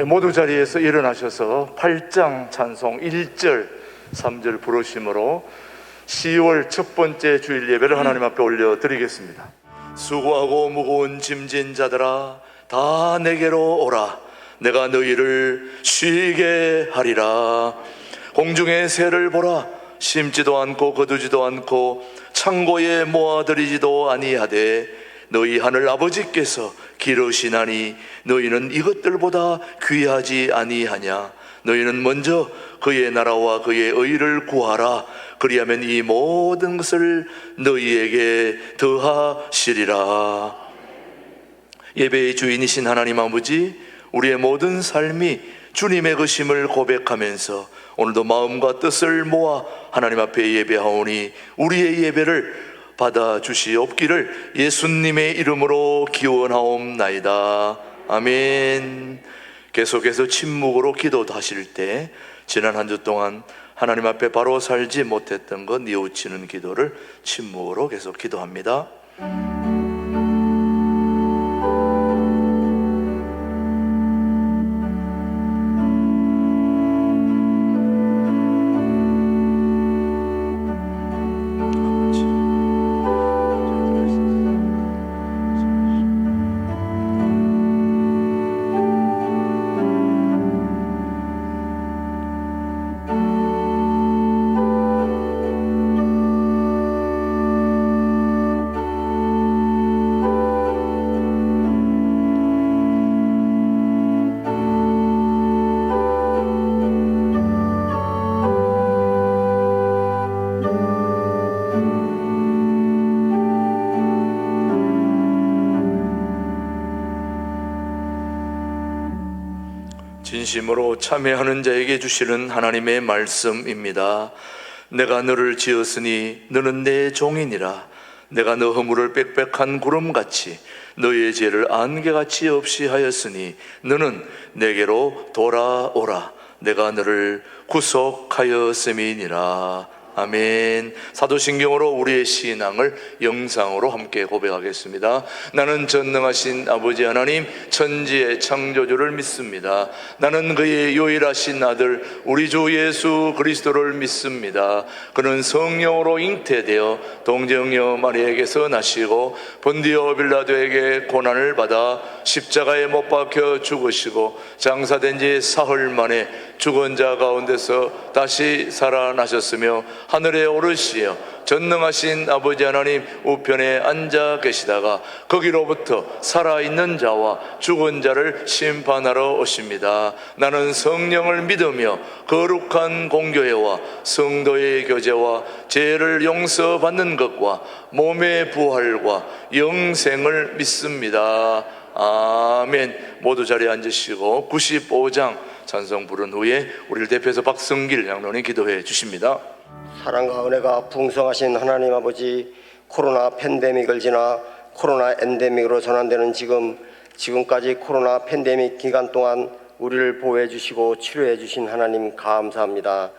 모두 자리에서 일어나셔서 8장 찬송 1절 3절 부르심으로 10월 첫 번째 주일 예배를 하나님 앞에 올려드리겠습니다. 수고하고 무거운 짐진 자들아 다 내게로 오라. 내가 너희를 쉬게 하리라. 공중의 새를 보라. 심지도 않고 거두지도 않고 창고에 모아들이지도 아니하되 너희 하늘 아버지께서 기르시나니 너희는 이것들보다 귀하지 아니하냐. 너희는 먼저 그의 나라와 그의 의를 구하라. 그리하면 이 모든 것을 너희에게 더하시리라. 예배의 주인이신 하나님 아버지, 우리의 모든 삶이 주님의 것임을 고백하면서 오늘도 마음과 뜻을 모아 하나님 앞에 예배하오니 우리의 예배를 받아주시옵기를 예수님의 이름으로 기원하옵나이다. 아멘. 계속해서 침묵으로 기도하실 때 지난 한 주 동안 하나님 앞에 바로 살지 못했던 것 뉘우치는 기도를 침묵으로 계속 기도합니다. 진심으로 참회하는 자에게 주시는 하나님의 말씀입니다. 내가 너를 지었으니 너는 내 종이니라. 내가 너 허물을 빽빽한 구름같이 너의 죄를 안개같이 없이 하였으니 너는 내게로 돌아오라. 내가 너를 구속하였음이니라. 아멘. 사도신경으로 우리의 신앙을 영상으로 함께 고백하겠습니다. 나는 전능하신 아버지 하나님 천지의 창조주를 믿습니다. 나는 그의 유일하신 아들 우리 주 예수 그리스도를 믿습니다. 그는 성령으로 잉태되어 동정녀 마리아에게서 나시고 본디오 빌라도에게 고난을 받아 십자가에 못 박혀 죽으시고 장사된 지 사흘 만에 죽은 자 가운데서 다시 살아나셨으며 하늘에 오르시어 전능하신 아버지 하나님 우편에 앉아 계시다가 거기로부터 살아있는 자와 죽은 자를 심판하러 오십니다. 나는 성령을 믿으며 거룩한 공교회와 성도의 교제와 죄를 용서받는 것과 몸의 부활과 영생을 믿습니다. 아멘. 모두 자리에 앉으시고 95장 찬송 부른 후에 우리를 대표해서 박성길 장로님 기도해 주십니다. 사랑과 은혜가 풍성하신 하나님 아버지, 코로나 팬데믹을 지나 코로나 엔데믹으로 전환되는 지금까지 코로나 팬데믹 기간 동안 우리를 보호해 주시고 치료해 주신 하나님 감사합니다.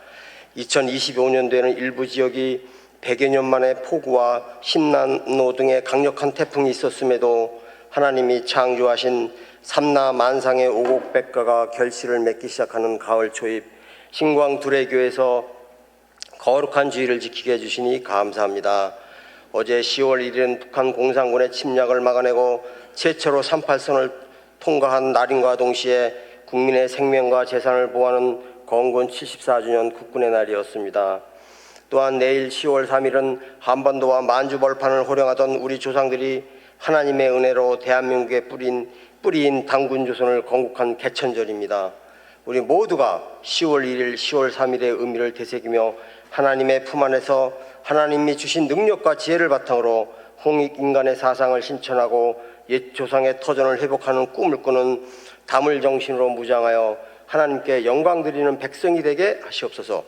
2025년도에는 일부 지역이 100여 년 만에 폭우와 신난노 등의 강력한 태풍이 있었음에도 하나님이 창조하신 삼나 만상의 오곡백과가 결실을 맺기 시작하는 가을 초입 신광두레교에서 거룩한 주의를 지키게 해주시니 감사합니다. 어제 10월 1일은 북한 공산군의 침략을 막아내고 최초로 38선을 통과한 날인과 동시에 국민의 생명과 재산을 보호하는 건군 74주년 국군의 날이었습니다. 또한 내일 10월 3일은 한반도와 만주벌판을 호령하던 우리 조상들이 하나님의 은혜로 대한민국에 뿌리인 당군조선을 건국한 개천절입니다. 우리 모두가 10월 1일, 10월 3일의 의미를 되새기며 하나님의 품 안에서 하나님이 주신 능력과 지혜를 바탕으로 홍익인간의 사상을 실천하고 옛 조상의 터전을 회복하는 꿈을 꾸는 다물정신으로 무장하여 하나님께 영광 드리는 백성이 되게 하시옵소서.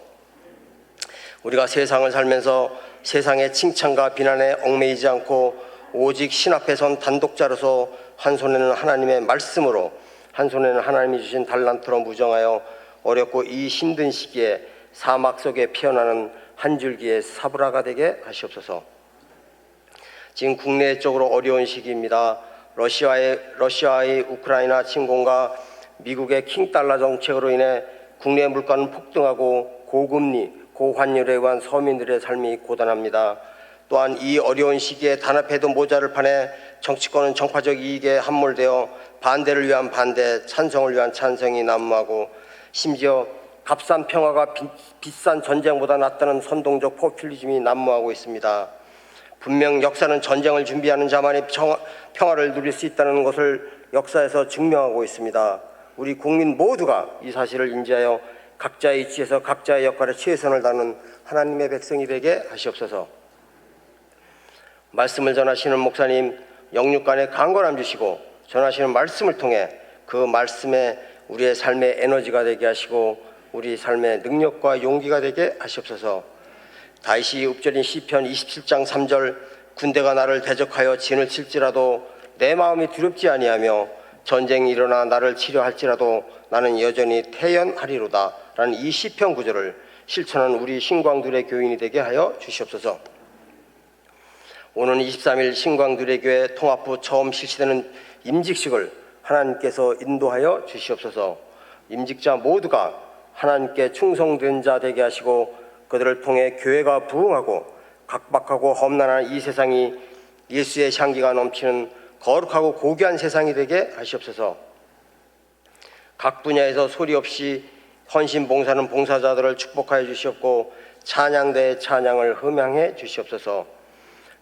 우리가 세상을 살면서 세상의 칭찬과 비난에 얽매이지 않고 오직 신 앞에 선 단독자로서 한 손에는 하나님의 말씀으로 한 손에는 하나님이 주신 달란트로 무정하여 어렵고 이 힘든 시기에 사막 속에 피어나는 한 줄기의 사브라가 되게 하시옵소서. 지금 국내적으로 어려운 시기입니다. 러시아의 우크라이나 침공과 미국의 킹달러 정책으로 인해 국내 물가는 폭등하고 고금리, 고환율에 의한 서민들의 삶이 고단합니다. 또한 이 어려운 시기에 단합해도 모자를 판에 정치권은 정파적 이익에 함몰되어 반대를 위한 반대, 찬성을 위한 찬성이 난무하고 심지어 값싼 평화가 비싼 전쟁보다 낫다는 선동적 포퓰리즘이 난무하고 있습니다. 분명 역사는 전쟁을 준비하는 자만이 평화를 누릴 수 있다는 것을 역사에서 증명하고 있습니다. 우리 국민 모두가 이 사실을 인지하여 각자의 위치에서 각자의 역할에 최선을 다하는 하나님의 백성이 되게 하시옵소서. 말씀을 전하시는 목사님 영육간에 강건함 주시고 전하시는 말씀을 통해 그 말씀에 우리의 삶의 에너지가 되게 하시고 우리 삶의 능력과 용기가 되게 하시옵소서. 다윗이 읊조린 시편 27장 3절 군대가 나를 대적하여 진을 칠지라도 내 마음이 두렵지 아니하며 전쟁이 일어나 나를 치려할지라도 나는 여전히 태연하리로다 라는 이 시편 구절을 실천하는 우리 신광두레 교인이 되게 하여 주시옵소서. 오는 23일 신광두레교회 통합부 처음 실시되는 임직식을 하나님께서 인도하여 주시옵소서. 임직자 모두가 하나님께 충성된 자 되게 하시고 그들을 통해 교회가 부흥하고 각박하고 험난한 이 세상이 예수의 향기가 넘치는 거룩하고 고귀한 세상이 되게 하시옵소서. 각 분야에서 소리 없이 헌신 봉사하는 봉사자들을 축복하여 주시옵고 찬양대의 찬양을 흠양해 주시옵소서.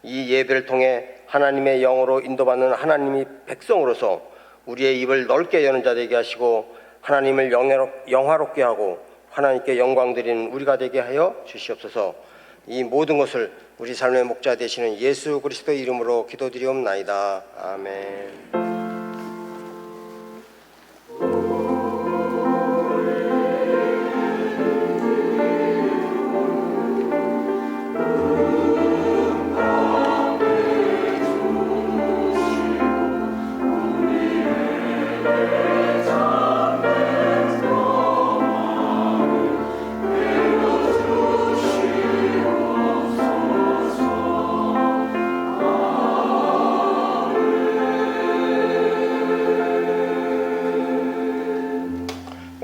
이 예배를 통해 하나님의 영으로 인도받는 하나님의 백성으로서 우리의 입을 넓게 여는 자 되게 하시고 하나님을 영화롭게 하고 하나님께 영광 드리는 우리가 되게 하여 주시옵소서. 이 모든 것을 우리 삶의 목자 되시는 예수 그리스도의 이름으로 기도드리옵나이다. 아멘.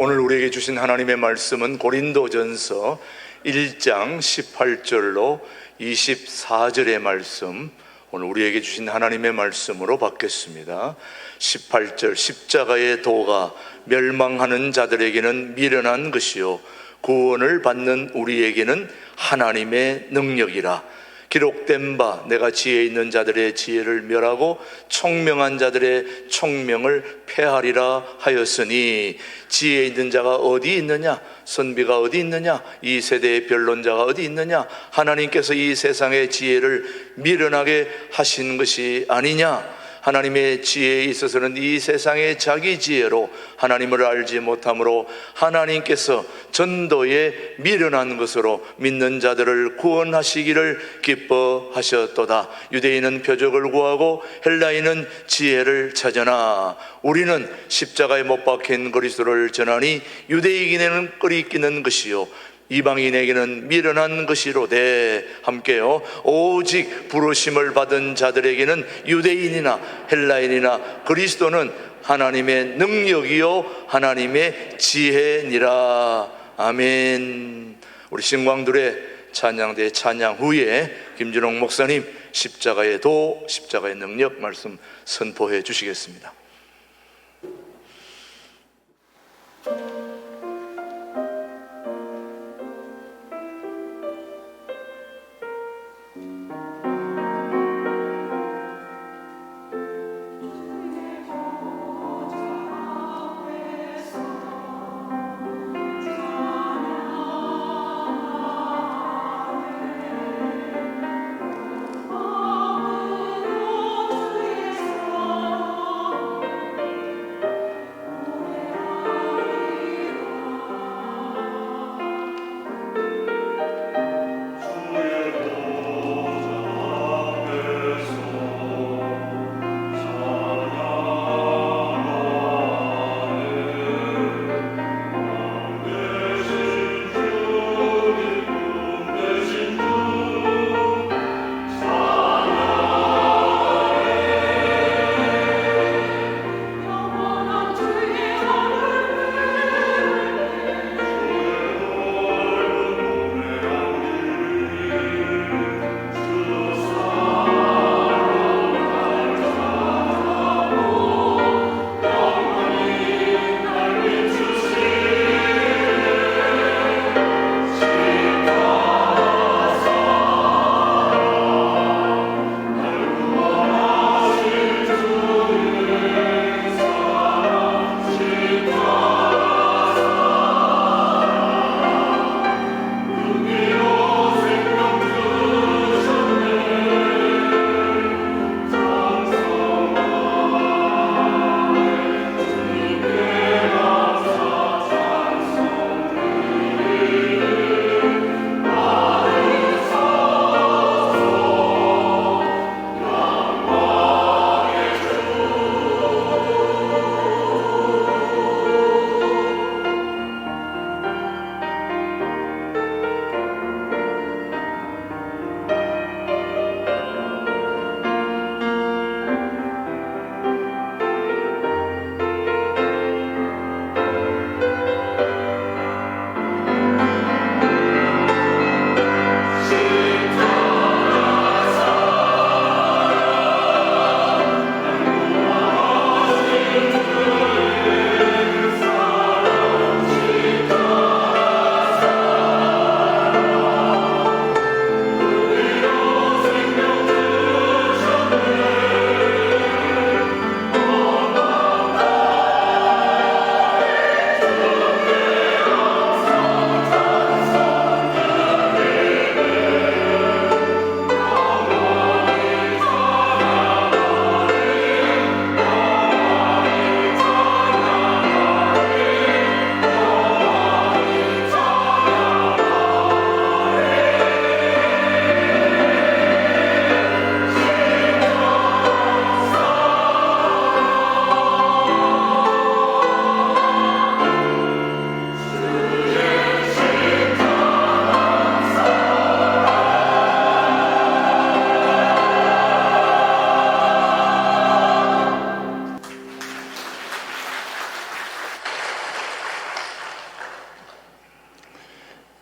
오늘 우리에게 주신 하나님의 말씀은 고린도전서 1장 18절로 24절의 말씀, 오늘 우리에게 주신 하나님의 말씀으로 받겠습니다. 18절 십자가의 도가 멸망하는 자들에게는 미련한 것이요 구원을 받는 우리에게는 하나님의 능력이라. 기록된 바 내가 지혜 있는 자들의 지혜를 멸하고 총명한 자들의 총명을 폐하리라 하였으니, 지혜 있는 자가 어디 있느냐? 선비가 어디 있느냐? 이 세대의 변론자가 어디 있느냐? 하나님께서 이 세상의 지혜를 미련하게 하신 것이 아니냐? 하나님의 지혜에 있어서는 이 세상의 자기 지혜로 하나님을 알지 못함으로 하나님께서 전도에 미련한 것으로 믿는 자들을 구원하시기를 기뻐하셨도다. 유대인은 표적을 구하고 헬라인은 지혜를 찾으나 우리는 십자가에 못 박힌 그리스도를 전하니 유대인에게는 끄리끼는 것이요 이방인에게는 미련한 것이로되 함께요 오직 부르심을 받은 자들에게는 유대인이나 헬라인이나 그리스도는 하나님의 능력이요 하나님의 지혜니라. 아멘. 우리 신광들의 찬양대 찬양 후에 김준홍 목사님 십자가의 도, 십자가의 능력 말씀 선포해 주시겠습니다.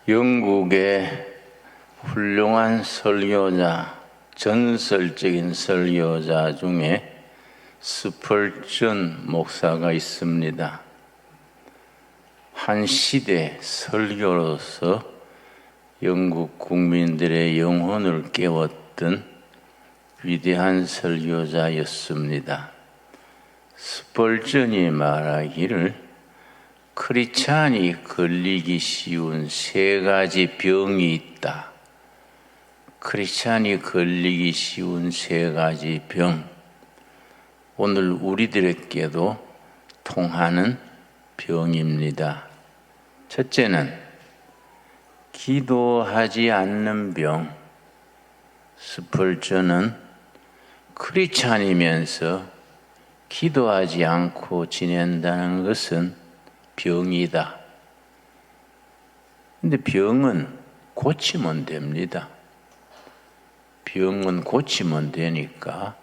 영국의 훌륭한 설교자, 전설적인 설교자 중에 스펄전 목사가 있습니다. 한 시대 설교로서 영국 국민들의 영혼을 깨웠던 위대한 설교자였습니다. 스펄전이 말하기를 크리스찬이 걸리기 쉬운 세 가지 병이 있다. 크리스찬이 걸리기 쉬운 세 가지 병. 오늘 우리들에게도 통하는 병입니다. 첫째는 기도하지 않는 병. 스펄전은 크리스찬이면서 기도하지 않고 지낸다는 것은 병이다. 근데 병은 고치면 됩니다. 병은 고치면 되니까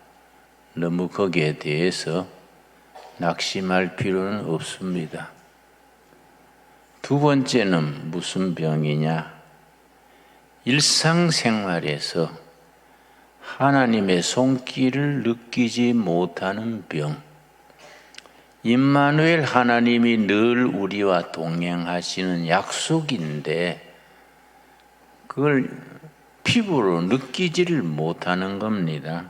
너무 거기에 대해서 낙심할 필요는 없습니다. 두 번째는 무슨 병이냐? 일상생활에서 하나님의 손길을 느끼지 못하는 병. 임마누엘 하나님이 늘 우리와 동행하시는 약속인데 그걸 피부로 느끼지를 못하는 겁니다.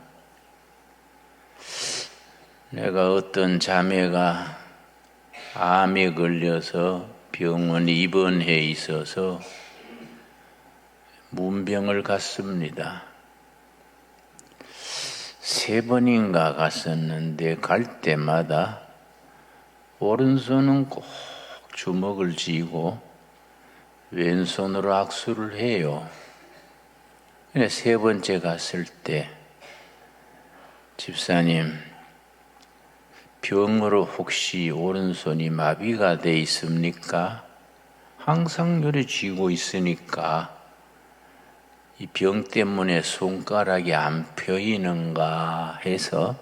내가 어떤 자매가 암에 걸려서 병원에 입원해 있어서 문병을 갔습니다. 3번인가 갔었는데 갈 때마다 오른손은 꼭 주먹을 쥐고 왼손으로 악수를 해요. 3번째 갔을 때 집사님, 병으로 혹시 오른손이 마비가 돼 있습니까? 항상 요리 쥐고 있으니까 이 병 때문에 손가락이 안 펴이는가 해서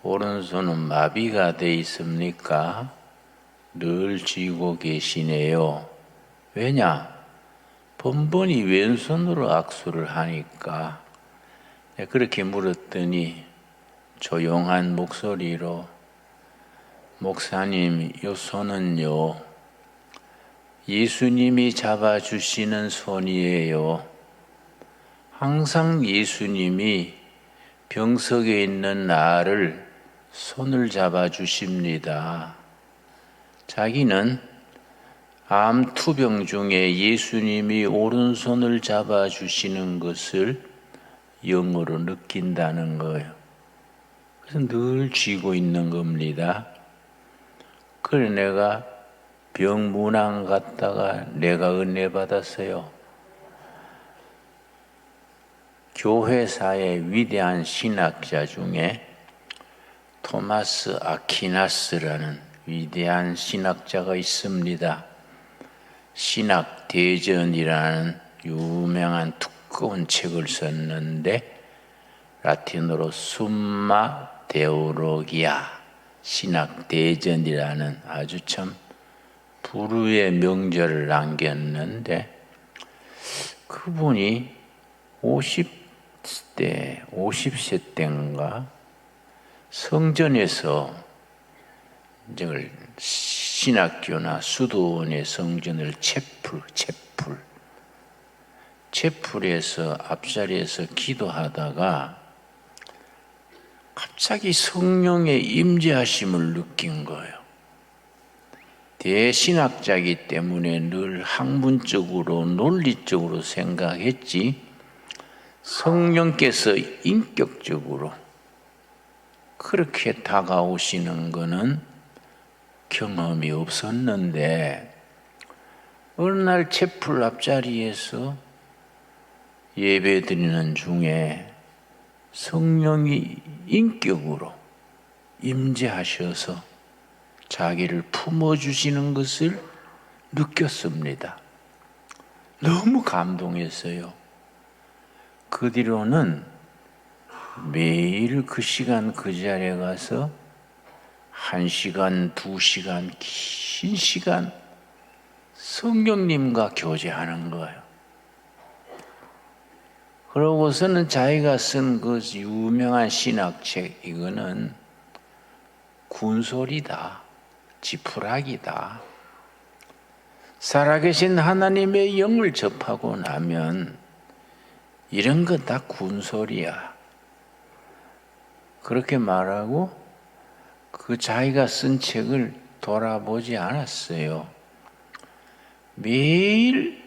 오른손은 마비가 돼 있습니까? 늘 쥐고 계시네요. 왜냐? 번번이 왼손으로 악수를 하니까. 그렇게 물었더니 조용한 목소리로 목사님, 이 손은요 예수님이 잡아주시는 손이에요. 항상 예수님이 병석에 있는 나를 손을 잡아주십니다. 자기는 암 투병 중에 예수님이 오른손을 잡아주시는 것을 영으로 느낀다는 거예요. 그래서 늘 쥐고 있는 겁니다. 그래 내가 병문안 갔다가 내가 은혜 받았어요. 교회사의 위대한 신학자 중에 토마스 아퀴나스라는 위대한 신학자가 있습니다. 신학 대전이라는 유명한 두꺼운 책을 썼는데 라틴어로 숨마 데오로기아 신학 대전이라는 아주 참 불후의 명절을 남겼는데 그분이 50세 때인가 성전에서 이제 신학교나 수도원의 성전을 채플에서 앞자리에서 기도하다가 갑자기 성령의 임재하심을 느낀 거예요. 대신학자이기 때문에 늘 학문적으로 논리적으로 생각했지 성령께서 인격적으로 그렇게 다가오시는 것은 경험이 없었는데 어느 날 채플 앞자리에서 예배 드리는 중에 성령이 인격으로 임재하셔서 자기를 품어주시는 것을 느꼈습니다. 너무 감동했어요. 그 뒤로는 매일 그 시간 그 자리에 가서 1시간, 2시간, 긴 시간 성령님과 교제하는 거예요. 그러고서는 자기가 쓴 그 유명한 신학책, 이거는 군소리다, 지푸라기다. 살아계신 하나님의 영을 접하고 나면 이런 거 다 군소리야. 그렇게 말하고 그 자기가 쓴 책을 돌아보지 않았어요. 매일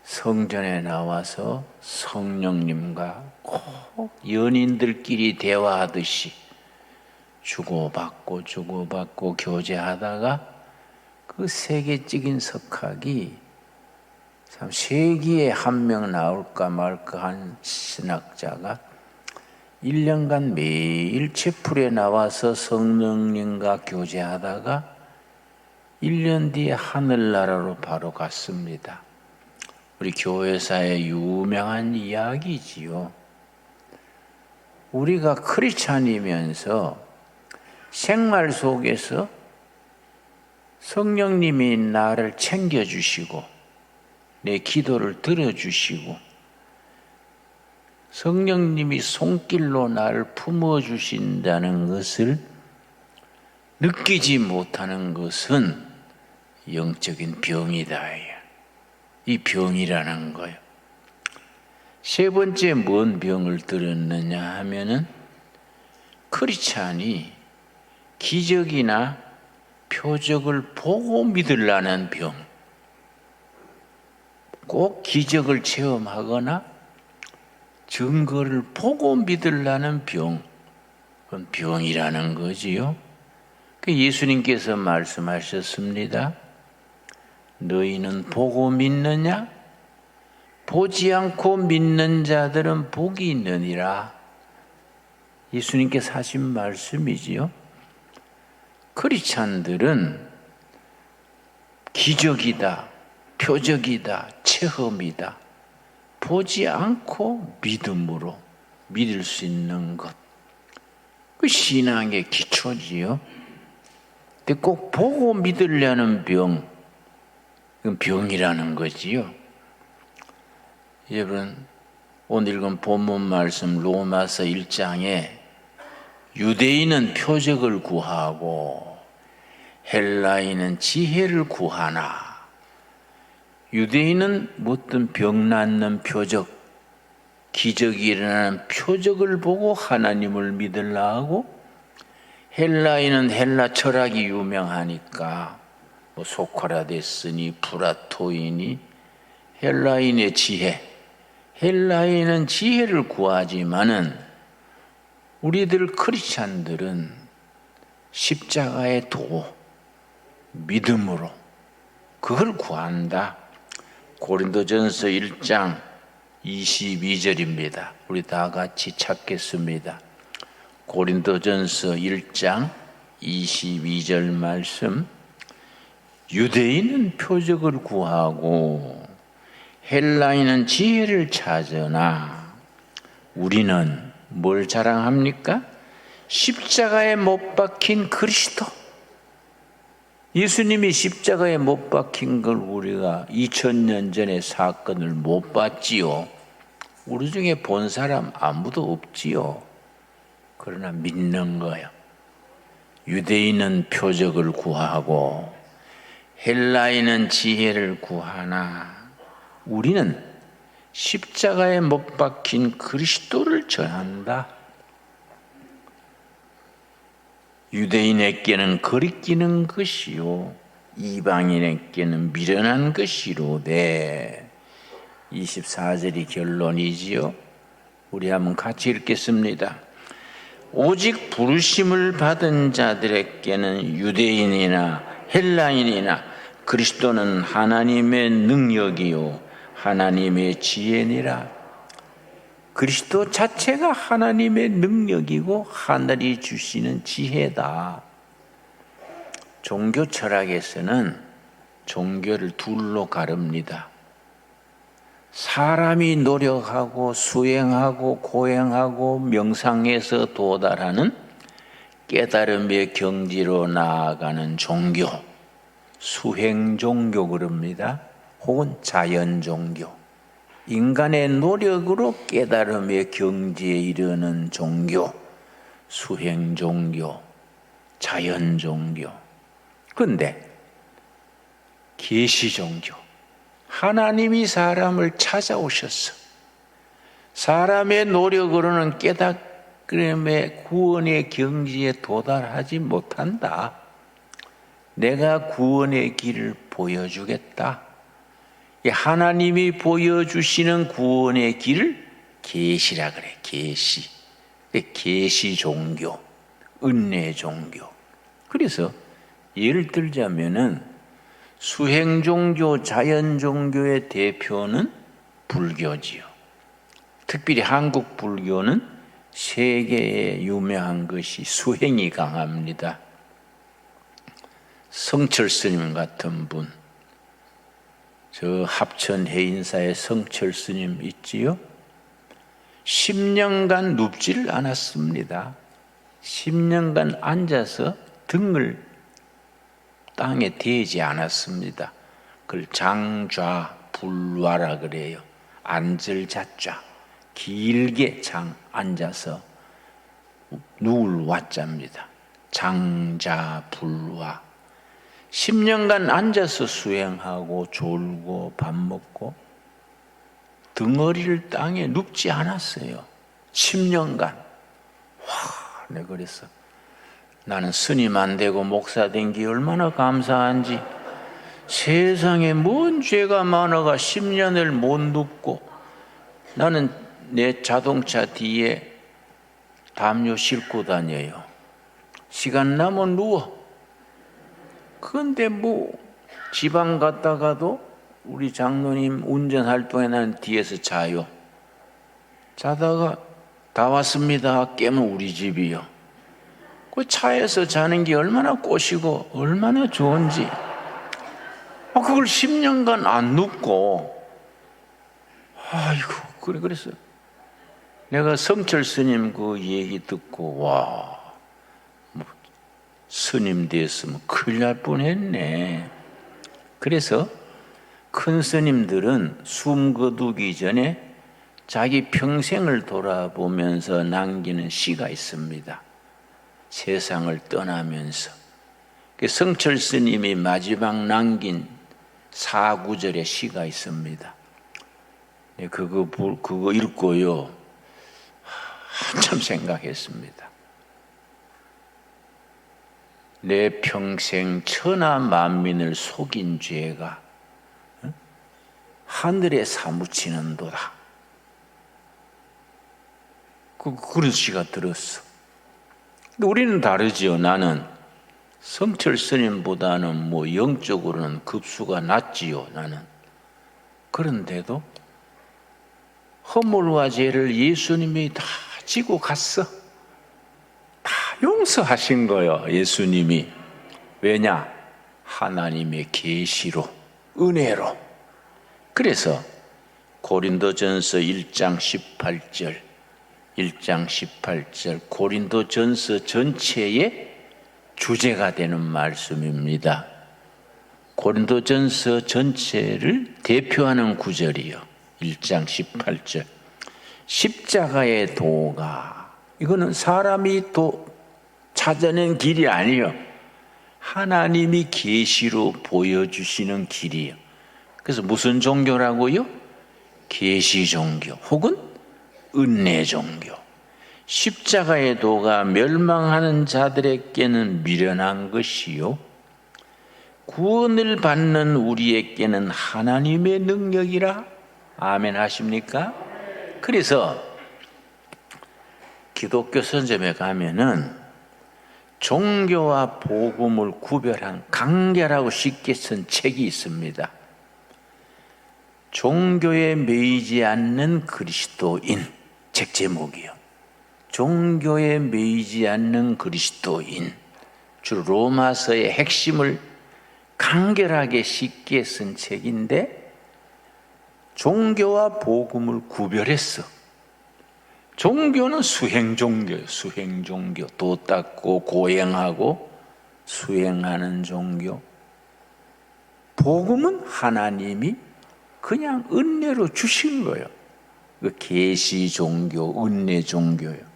성전에 나와서 성령님과 꼭 연인들끼리 대화하듯이 주고받고 교제하다가 그 세계적인 석학이 참 세기에 한 명 나올까 말까 한 신학자가 1년간 매일 채플에 나와서 성령님과 교제하다가 1년 뒤에 하늘나라로 바로 갔습니다. 우리 교회사의 유명한 이야기지요. 우리가 크리스찬이면서 생활 속에서 성령님이 나를 챙겨주시고 내 기도를 들어주시고 성령님이 손길로 나를 품어주신다는 것을 느끼지 못하는 것은 영적인 병이다. 이 병이라는 거예요. 세 번째 뭔 병을 들었느냐 하면은 크리스찬이 기적이나 표적을 보고 믿으려는 병. 꼭 기적을 체험하거나 증거를 보고 믿으려는 병. 그건 병이라는 거지요. 예수님께서 말씀하셨습니다. 너희는 보고 믿느냐? 보지 않고 믿는 자들은 복이 있느니라. 예수님께서 하신 말씀이지요. 크리스찬들은 기적이다, 표적이다, 체험이다. 보지 않고 믿음으로 믿을 수 있는 것. 그 신앙의 기초지요. 근데 꼭 보고 믿으려는 병, 그건 병이라는 거지요. 여러분, 오늘 읽은 본문 말씀 로마서 1장에 유대인은 표적을 구하고 헬라인은 지혜를 구하나, 유대인은 어떤 병 낫는 표적, 기적이 일어나는 표적을 보고 하나님을 믿으려 하고, 헬라인은 헬라 철학이 유명하니까 뭐 소크라테스니 플라토이니 헬라인의 지혜, 헬라인은 지혜를 구하지만은 우리들 크리스찬들은 십자가의 도, 믿음으로 그걸 구한다. 고린도전서 1장 22절입니다. 우리 다 같이 찾겠습니다. 고린도전서 1장 22절 말씀. 유대인은 표적을 구하고 헬라인은 지혜를 찾으나 우리는 뭘 자랑합니까? 십자가에 못 박힌 그리스도. 예수님이 십자가에 못 박힌 걸 우리가 2000년 전의 사건을 못 봤지요. 우리 중에 본 사람 아무도 없지요. 그러나 믿는 거예요. 유대인은 표적을 구하고 헬라인은 지혜를 구하나 우리는 십자가에 못 박힌 그리스도를 전한다. 유대인에게는 거리끼는 것이요 이방인에게는 미련한 것이로되. 24절이 결론이지요. 우리 한번 같이 읽겠습니다. 오직 부르심을 받은 자들에게는 유대인이나 헬라인이나 그리스도는 하나님의 능력이요 하나님의 지혜니라. 그리스도 자체가 하나님의 능력이고 하늘이 주시는 지혜다. 종교 철학에서는 종교를 둘로 가릅니다. 사람이 노력하고 수행하고 고행하고 명상해서 도달하는 깨달음의 경지로 나아가는 종교. 수행 종교 그럽니다. 혹은 자연 종교. 인간의 노력으로 깨달음의 경지에 이르는 종교, 수행 종교, 자연 종교. 그런데 계시 종교, 하나님이 사람을 찾아오셨어. 사람의 노력으로는 깨달음의 구원의 경지에 도달하지 못한다. 내가 구원의 길을 보여주겠다. 하나님이 보여주시는 구원의 길을 계시라 그래. 계시. 계시 종교, 은혜 종교. 그래서 예를 들자면은 수행 종교, 자연 종교의 대표는 불교지요. 특별히 한국 불교는 세계에 유명한 것이 수행이 강합니다. 성철 스님 같은 분, 저 합천 해인사의 성철 스님 있지요? 10년간 눕지를 않았습니다. 10년간 앉아서 등을 땅에 대지 않았습니다. 그걸 장좌불화라 그래요. 앉을 자좌, 길게 앉아서 누울 와자입니다. 장자불화. 10년간 앉아서 수행하고 졸고 밥 먹고 덩어리를 땅에 눕지 않았어요. 10년간. 와, 내가 그랬어. 나는 스님 안 되고 목사 된 게 얼마나 감사한지. 세상에 뭔 죄가 많아가 10년을 못 눕고. 나는 내 자동차 뒤에 담요 싣고 다녀요. 시간 나면 누워. 그런데 뭐 지방 갔다가도 우리 장로님 운전할 동안 나는 뒤에서 자요. 자다가 다 왔습니다 깨면 우리 집이요. 그 차에서 자는 게 얼마나 꼬시고 얼마나 좋은지. 그걸 10년간 안 눕고. 아이고, 그랬어요. 내가 성철 스님 그 얘기 듣고, 와, 뭐 스님 됐으면 큰일 날 뻔했네. 그래서 큰 스님들은 숨 거두기 전에 자기 평생을 돌아보면서 남기는 시가 있습니다. 세상을 떠나면서. 성철 스님이 마지막 남긴 사구절의 시가 있습니다. 그거 읽고요, 한참 생각했습니다. 내 평생 천하 만민을 속인 죄가 하늘에 사무치는도다. 그런 시가 들었어. 근데 우리는 다르지요. 나는 성철 스님보다는 뭐 영적으로는 급수가 낮지요. 나는. 그런데도 허물과 죄를 예수님이 다 지고 갔어. 다 용서하신 거예요, 예수님이. 왜냐? 하나님의 계시로, 은혜로. 그래서 고린도전서 1장 18절 고린도전서 전체의 주제가 되는 말씀입니다. 고린도전서 전체를 대표하는 구절이요. 1장 18절. 십자가의 도가, 이거는 사람이 찾아낸 길이 아니에요. 하나님이 계시로 보여주시는 길이에요. 그래서 무슨 종교라고요? 계시 종교 혹은 은혜 종교. 십자가의 도가 멸망하는 자들에게는 미련한 것이요, 구원을 받는 우리에게는 하나님의 능력이라. 아멘 하십니까? 그래서 기독교 선점에 가면은 종교와 복음을 구별한 간결하고 쉽게 쓴 책이 있습니다. 종교에 매이지 않는 그리스도인, 책 제목이요. 종교에 매이지 않는 그리스도인. 주로 로마서의 핵심을 간결하게 쉽게 쓴 책인데, 종교와 복음을 구별했어. 종교는 수행 종교예요. 수행 종교. 도 닦고 고행하고 수행하는 종교. 복음은 하나님이 그냥 은혜로 주신 거예요. 그 계시 종교, 은혜 종교예요.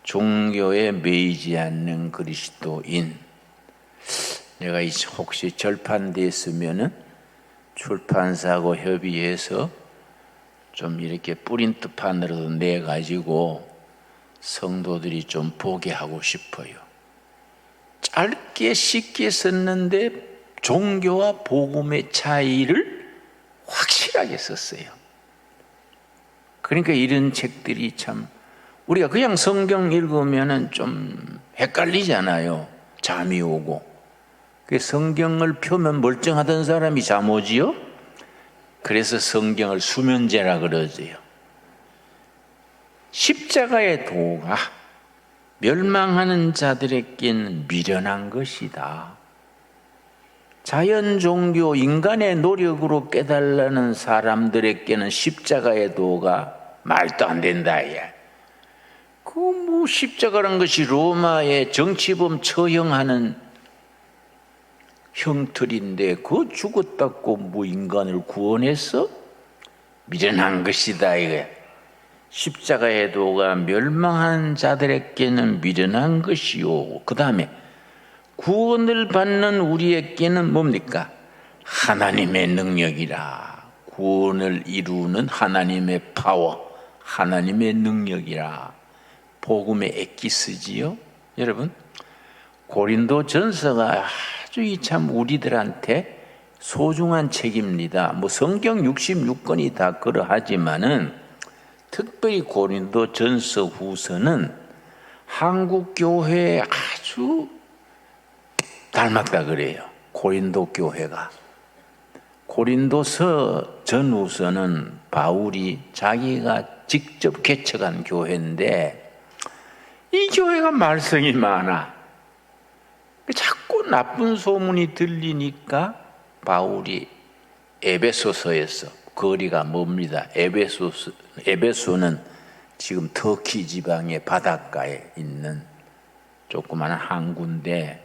종교에 매이지 않는 그리스도인. 내가 혹시 절판됐으면은 출판사하고 협의해서 좀 이렇게 프린트판으로 내가지고 성도들이 좀 보게 하고 싶어요. 짧게 쉽게 썼는데 종교와 복음의 차이를 확실하게 썼어요. 그러니까 이런 책들이 참, 우리가 그냥 성경 읽으면은 좀 헷갈리잖아요. 잠이 오고. 그 성경을 펴면 멀쩡하던 사람이 잠 오지요? 그래서 성경을 수면제라 그러지요. 십자가의 도가 멸망하는 자들에게는 미련한 것이다. 자연 종교, 인간의 노력으로 깨달라는 사람들에게는 십자가의 도가 말도 안 된다. 그 십자가란 것이 로마의 정치범 처형하는 형틀인데 그 죽었다고 인간을 구원했어? 미련한 것이다 이게. 십자가의 도가 멸망한 자들에게는 미련한 것이요. 그 다음에 구원을 받는 우리에게는 뭡니까? 하나님의 능력이라. 구원을 이루는 하나님의 파워, 하나님의 능력이라. 복음의 엑기스지요. 여러분, 고린도 전서가 아주 참 우리들한테 소중한 책입니다. 성경 66권이 다 그러하지만은 특별히 고린도 전서 후서는 한국 교회에 아주 닮았다 그래요. 고린도 교회가. 고린도서 전후서는 바울이 자기가 직접 개척한 교회인데 이 교회가 말썽이 많아. 자꾸 나쁜 소문이 들리니까 바울이 에베소서에서, 거리가 멉니다. 에베소는 지금 터키 지방의 바닷가에 있는 조그마한 항구인데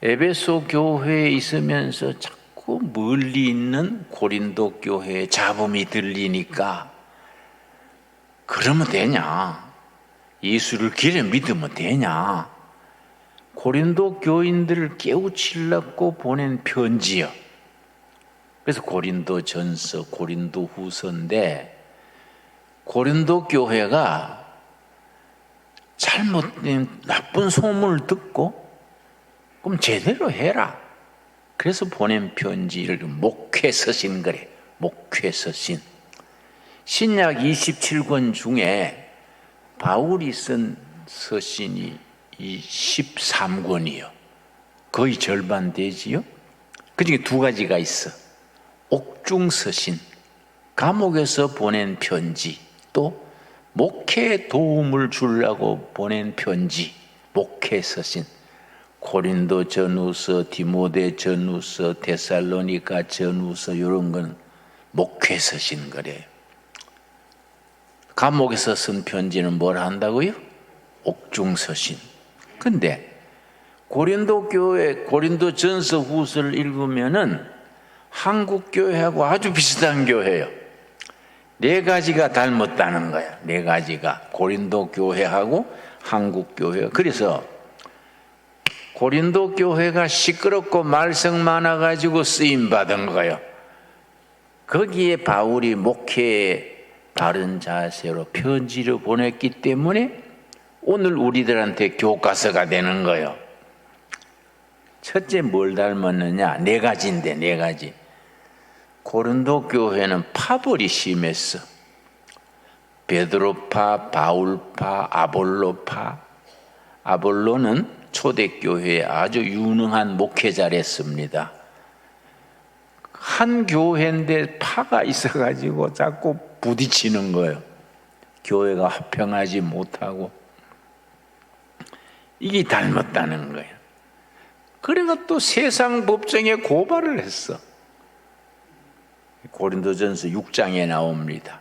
에베소 교회에 있으면서 자꾸 멀리 있는 고린도 교회의 잡음이 들리니까 그러면 되냐? 예수를 길에 믿으면 되냐? 고린도 교인들을 깨우치려고 보낸 편지요. 그래서 고린도 전서, 고린도 후서인데 고린도 교회가 잘못된 나쁜 소문을 듣고 그럼 제대로 해라. 그래서 보낸 편지를 목회서신 그래. 목회서신. 신약 27권 중에 바울이 쓴 서신이 이 13권이요. 거의 절반 되지요. 그중에 두 가지가 있어. 옥중서신, 감옥에서 보낸 편지, 또 목회에 도움을 주려고 보낸 편지, 목회서신. 고린도 전후서, 디모데 전후서, 데살로니가 전후서 이런 건 목회서신 거래요. 감옥에서 쓴 편지는 뭘 한다고요? 옥중서신. 근데 고린도 교회, 고린도 전서 후서를 읽으면은 한국 교회하고 아주 비슷한 교회예요. 네 가지가 닮았다는 거야. 네 가지가. 고린도 교회하고 한국 교회. 그래서 고린도 교회가 시끄럽고 말썽 많아가지고 쓰임받은 거예요. 거기에 바울이 목회에 바른 자세로 편지를 보냈기 때문에 오늘 우리들한테 교과서가 되는 거예요. 첫째 뭘 닮았느냐? 네 가지인데 네 가지. 고린도 교회는 파벌이 심했어. 베드로파, 바울파, 아볼로파. 아볼로는 초대교회에 아주 유능한 목회자랬습니다. 한 교회인데 파가 있어가지고 자꾸 부딪히는 거예요. 교회가 화평하지 못하고. 이게 닮았다는 거예요. 그래가 또 세상 법정에 고발을 했어. 고린도전서 6장에 나옵니다.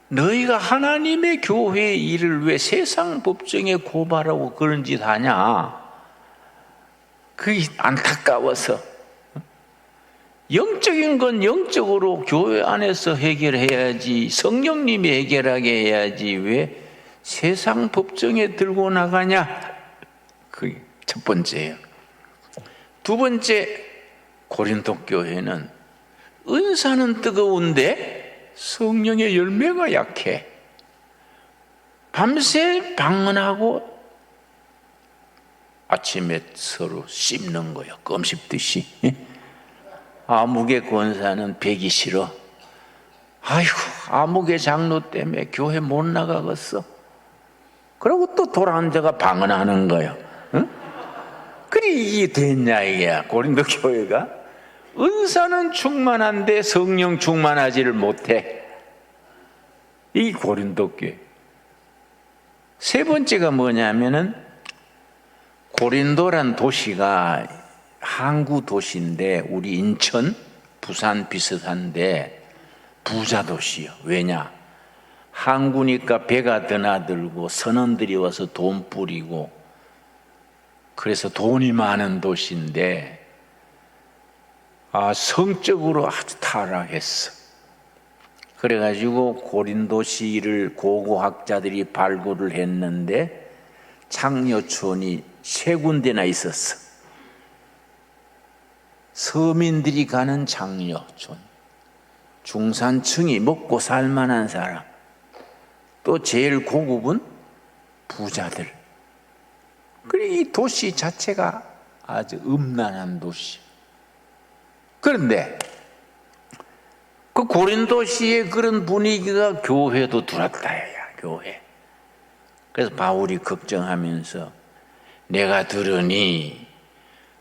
너희가 하나님의 교회의 일을 왜 세상 법정에 고발하고 그런 짓 하냐? 그게 안타까워서 영적인 건 영적으로 교회 안에서 해결해야지, 성령님이 해결하게 해야지 왜 세상 법정에 들고 나가냐? 그게 첫 번째예요. 두 번째, 고린도 교회는 은사는 뜨거운데 성령의 열매가 약해. 밤새 방언하고 아침에 서로 씹는 거예요. 껌 씹듯이. 아무개 권사는 배기 싫어. 아이고, 아무개 장로 때문에 교회 못 나가겠어. 그러고 또 돌아앉아가 방언하는 거예요. 응? 그래 이게 됐냐 이게. 고린도 교회가 은사는 충만한데 성령 충만하지를 못해. 이 고린도 교회. 세 번째가 뭐냐면은 고린도란 도시가 항구 도시인데 우리 인천, 부산 비슷한데 부자 도시요. 왜냐? 항구니까 배가 드나들고 선원들이 와서 돈 뿌리고 그래서 돈이 많은 도시인데 성적으로 아주 타락했어. 그래가지고 고린도시를 고고학자들이 발굴을 했는데 창녀촌이 3군데나 있었어. 서민들이 가는 창녀촌, 중산층이 먹고 살만한 사람, 또 제일 고급은 부자들. 그래 이 도시 자체가 아주 음란한 도시. 그런데 그 고린도시의 그런 분위기가 교회도 들었다야, 교회. 그래서 바울이 걱정하면서 내가 들으니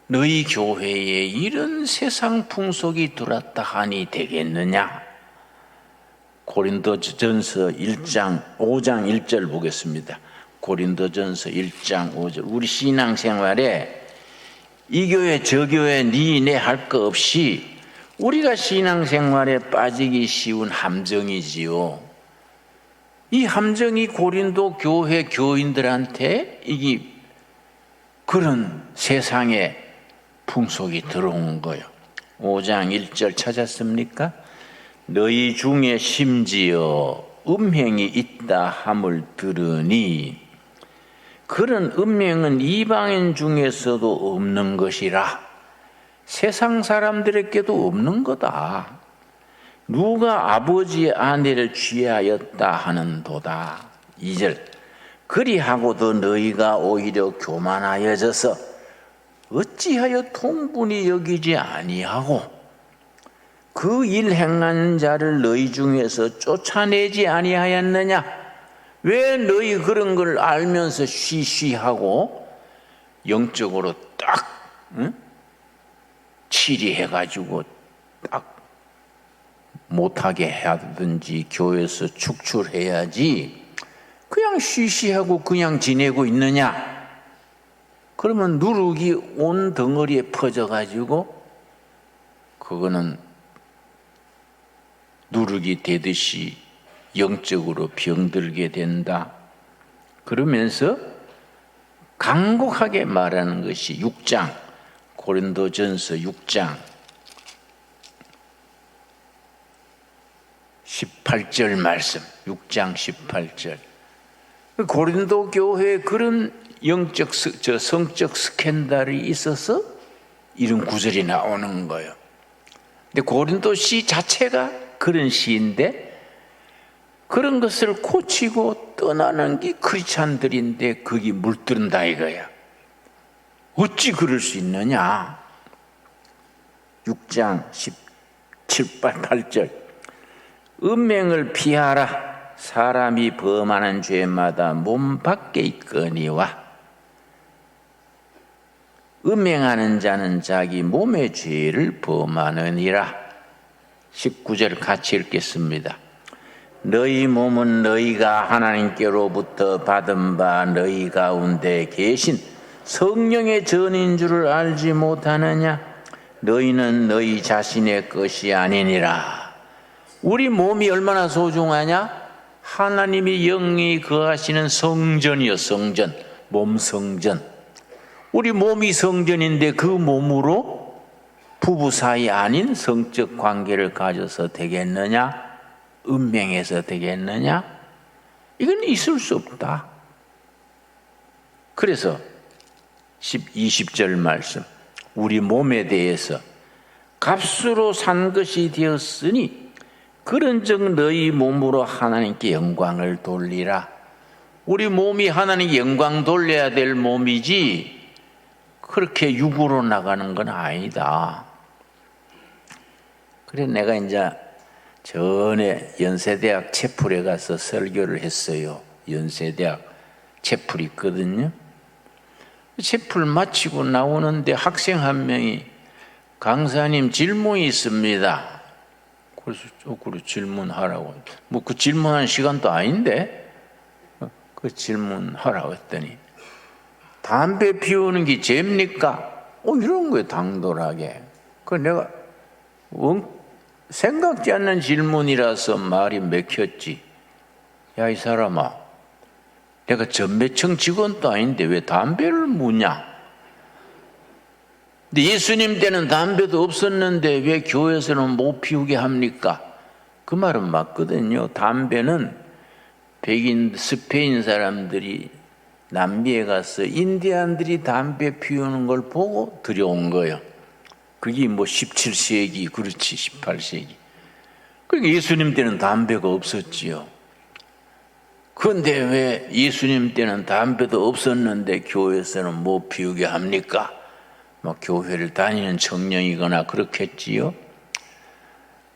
너희 교회에 이런 세상 풍속이 들었다 하니 되겠느냐? 고린도전서 5장 1절 보겠습니다. 고린도전서 1장 5절. 우리 신앙생활에 이 교회 저 교회 니네 할 거 없이 우리가 신앙생활에 빠지기 쉬운 함정이지요. 이 함정이 고린도 교회 교인들한테 이게 그런 세상의 풍속이 들어온 거예요. 5장 1절 찾았습니까? 너희 중에 심지어 음행이 있다 함을 들으니 그런 음행은 이방인 중에서도 없는 것이라. 세상 사람들에게도 없는 거다. 누가 아버지의 아내를 취하였다 하는도다. 2절 그리하고도 너희가 오히려 교만하여져서 어찌하여 통분히 여기지 아니하고 그 일 행하는 자를 너희 중에서 쫓아내지 아니하였느냐? 왜 너희 그런 걸 알면서 쉬쉬하고 영적으로 딱 치리해가지고 딱 못하게 하든지 교회에서 축출해야지 그냥 쉬쉬하고 그냥 지내고 있느냐? 그러면 누룩이 온 덩어리에 퍼져가지고 그거는 누룩이 되듯이 영적으로 병들게 된다. 그러면서 간곡하게 말하는 것이 6장 고린도전서 6장 18절 말씀. 6장 18절. 고린도 교회에 그런 성적 스캔들이 있어서 이런 구절이 나오는 거예요. 근데 고린도 시 자체가 그런 시인데 그런 것을 고치고 떠나는 게 크리스찬들인데 그게 물들은다 이거야. 어찌 그럴 수 있느냐? 6장 17, 8절 음행을 피하라. 사람이 범하는 죄마다 몸 밖에 있거니와 음행하는 자는 자기 몸의 죄를 범하느니라. 19절 같이 읽겠습니다. 너희 몸은 너희가 하나님께로부터 받은 바 너희 가운데 계신 성령의 전인 줄을 알지 못하느냐? 너희는 너희 자신의 것이 아니니라. 우리 몸이 얼마나 소중하냐? 하나님이 영이 거하시는 성전이요, 성전, 몸 성전. 우리 몸이 성전인데 그 몸으로 부부 사이 아닌 성적 관계를 가져서 되겠느냐? 은명해서 되겠느냐? 이건 있을 수 없다. 그래서 20절 말씀, 우리 몸에 대해서 값으로 산 것이 되었으니 그런즉 너희 몸으로 하나님께 영광을 돌리라. 우리 몸이 하나님께 영광 돌려야 될 몸이지 그렇게 육으로 나가는 건 아니다. 그래 내가 이제 전에 연세대학 채플에 가서 설교를 했어요. 연세대학 채플이 있거든요. 채플 마치고 나오는데 학생 한 명이 강사님 질문이 있습니다. 그래서 그래 질문하라고. 뭐 그 질문하는 시간도 아닌데 그 질문하라고 했더니 담배 피우는 게 죄입니까? 이런 거예요, 당돌하게. 그 내가 생각지 않는 질문이라서 말이 맥혔지. 야, 이 사람아, 내가 전매청 직원도 아닌데 왜 담배를 묻냐? 근데 예수님 때는 담배도 없었는데 왜 교회에서는 못 피우게 합니까? 그 말은 맞거든요. 담배는 백인 스페인 사람들이 남미에 가서 인디안들이 담배 피우는 걸 보고 들여온 거예요. 그게 뭐 17세기, 그렇지, 18세기. 그러니까 예수님 때는 담배가 없었지요. 그런데 왜 예수님 때는 담배도 없었는데 교회에서는 못 피우게 합니까? 뭐 교회를 다니는 청년이거나 그렇겠지요.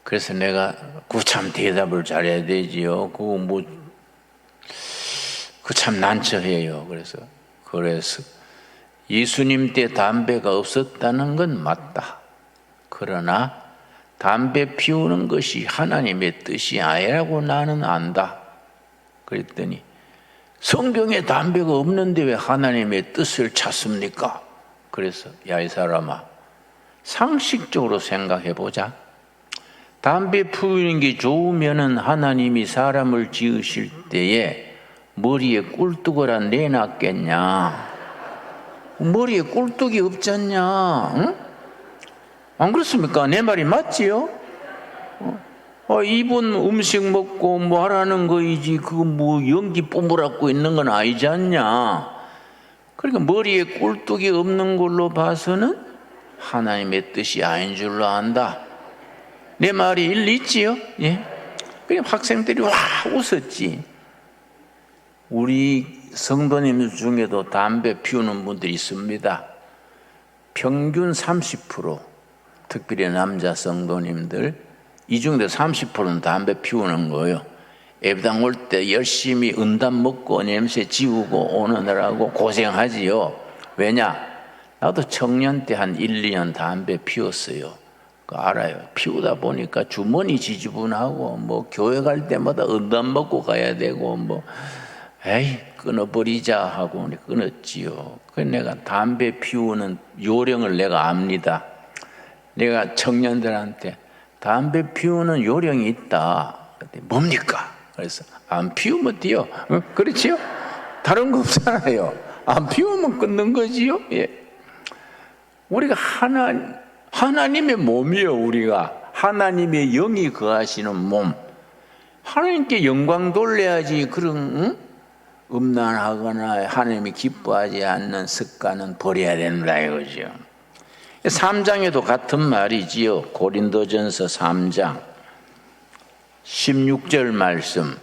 그래서 내가 그 참 대답을 잘해야 되지요. 그거 뭐 그 참 난처해요. 그래서 예수님 때 담배가 없었다는 건 맞다. 그러나 담배 피우는 것이 하나님의 뜻이 아니라고 나는 안다. 그랬더니 성경에 담배가 없는데 왜 하나님의 뜻을 찾습니까? 그래서 야, 이 사람아, 상식적으로 생각해 보자. 담배 피우는 게 좋으면은 하나님이 사람을 지으실 때에 머리에 꿀뚜거라 내놨겠냐? 머리에 꿀뚝이 없잖냐? 응? 안 그렇습니까? 내 말이 맞지요? 이분 음식 먹고 뭐 하라는 거이지 그거 뭐 연기 뿜으라고 있는 건 아니지 않냐? 그러니까 머리에 꿀뚝이 없는 걸로 봐서는 하나님의 뜻이 아닌 줄로 안다. 내 말이 일리 있지요? 예? 그냥 학생들이 와 웃었지. 우리 성도님 중에도 담배 피우는 분들이 있습니다. 평균 30%, 특별히 남자 성도님들, 이 중에도 30%는 담배 피우는 거예요. 예배당 올 때 열심히 은담 먹고 냄새 지우고 오느라고 고생하지요. 왜냐? 나도 청년 때 한 1, 2년 담배 피웠어요. 알아요. 피우다 보니까 주머니 지지분하고 뭐 교회 갈 때마다 은담 먹고 가야 되고 뭐 에이 끊어버리자 하고 끊었지요. 그래서 내가 담배 피우는 요령을 내가 압니다. 내가 청년들한테 담배 피우는 요령이 있다. 뭡니까? 그래서 안 피우면 돼요. 그렇지요? 다른 거 없잖아요. 안 피우면 끊는 거지요. 예. 우리가 하나님의 몸이요. 우리가 하나님의 영이 거하시는 몸. 하나님께 영광 돌려야지. 그런 음란하거나 하나님이 기뻐하지 않는 습관은 버려야 된다 이거죠. 3장에도 같은 말이지요. 고린도전서 3장 16절 말씀.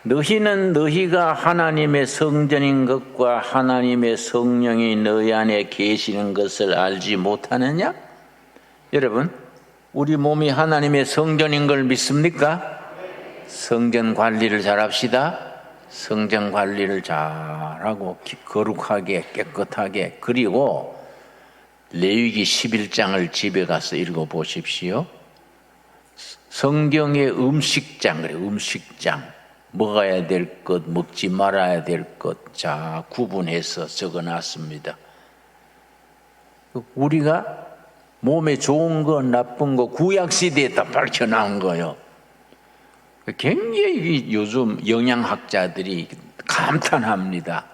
너희는 너희가 하나님의 성전인 것과 하나님의 성령이 너희 안에 계시는 것을 알지 못하느냐? 여러분, 우리 몸이 하나님의 성전인 걸 믿습니까? 성전 관리를 잘합시다. 성전 관리를 잘하고 거룩하게 깨끗하게. 그리고 레위기 11장을 집에 가서 읽어보십시오. 성경의 음식장, 그래 음식장. 먹어야 될 것, 먹지 말아야 될 것, 자 구분해서 적어놨습니다. 우리가 몸에 좋은 거, 나쁜 거 구약시대에 다 밝혀나온 거예요. 굉장히 요즘 영양학자들이 감탄합니다.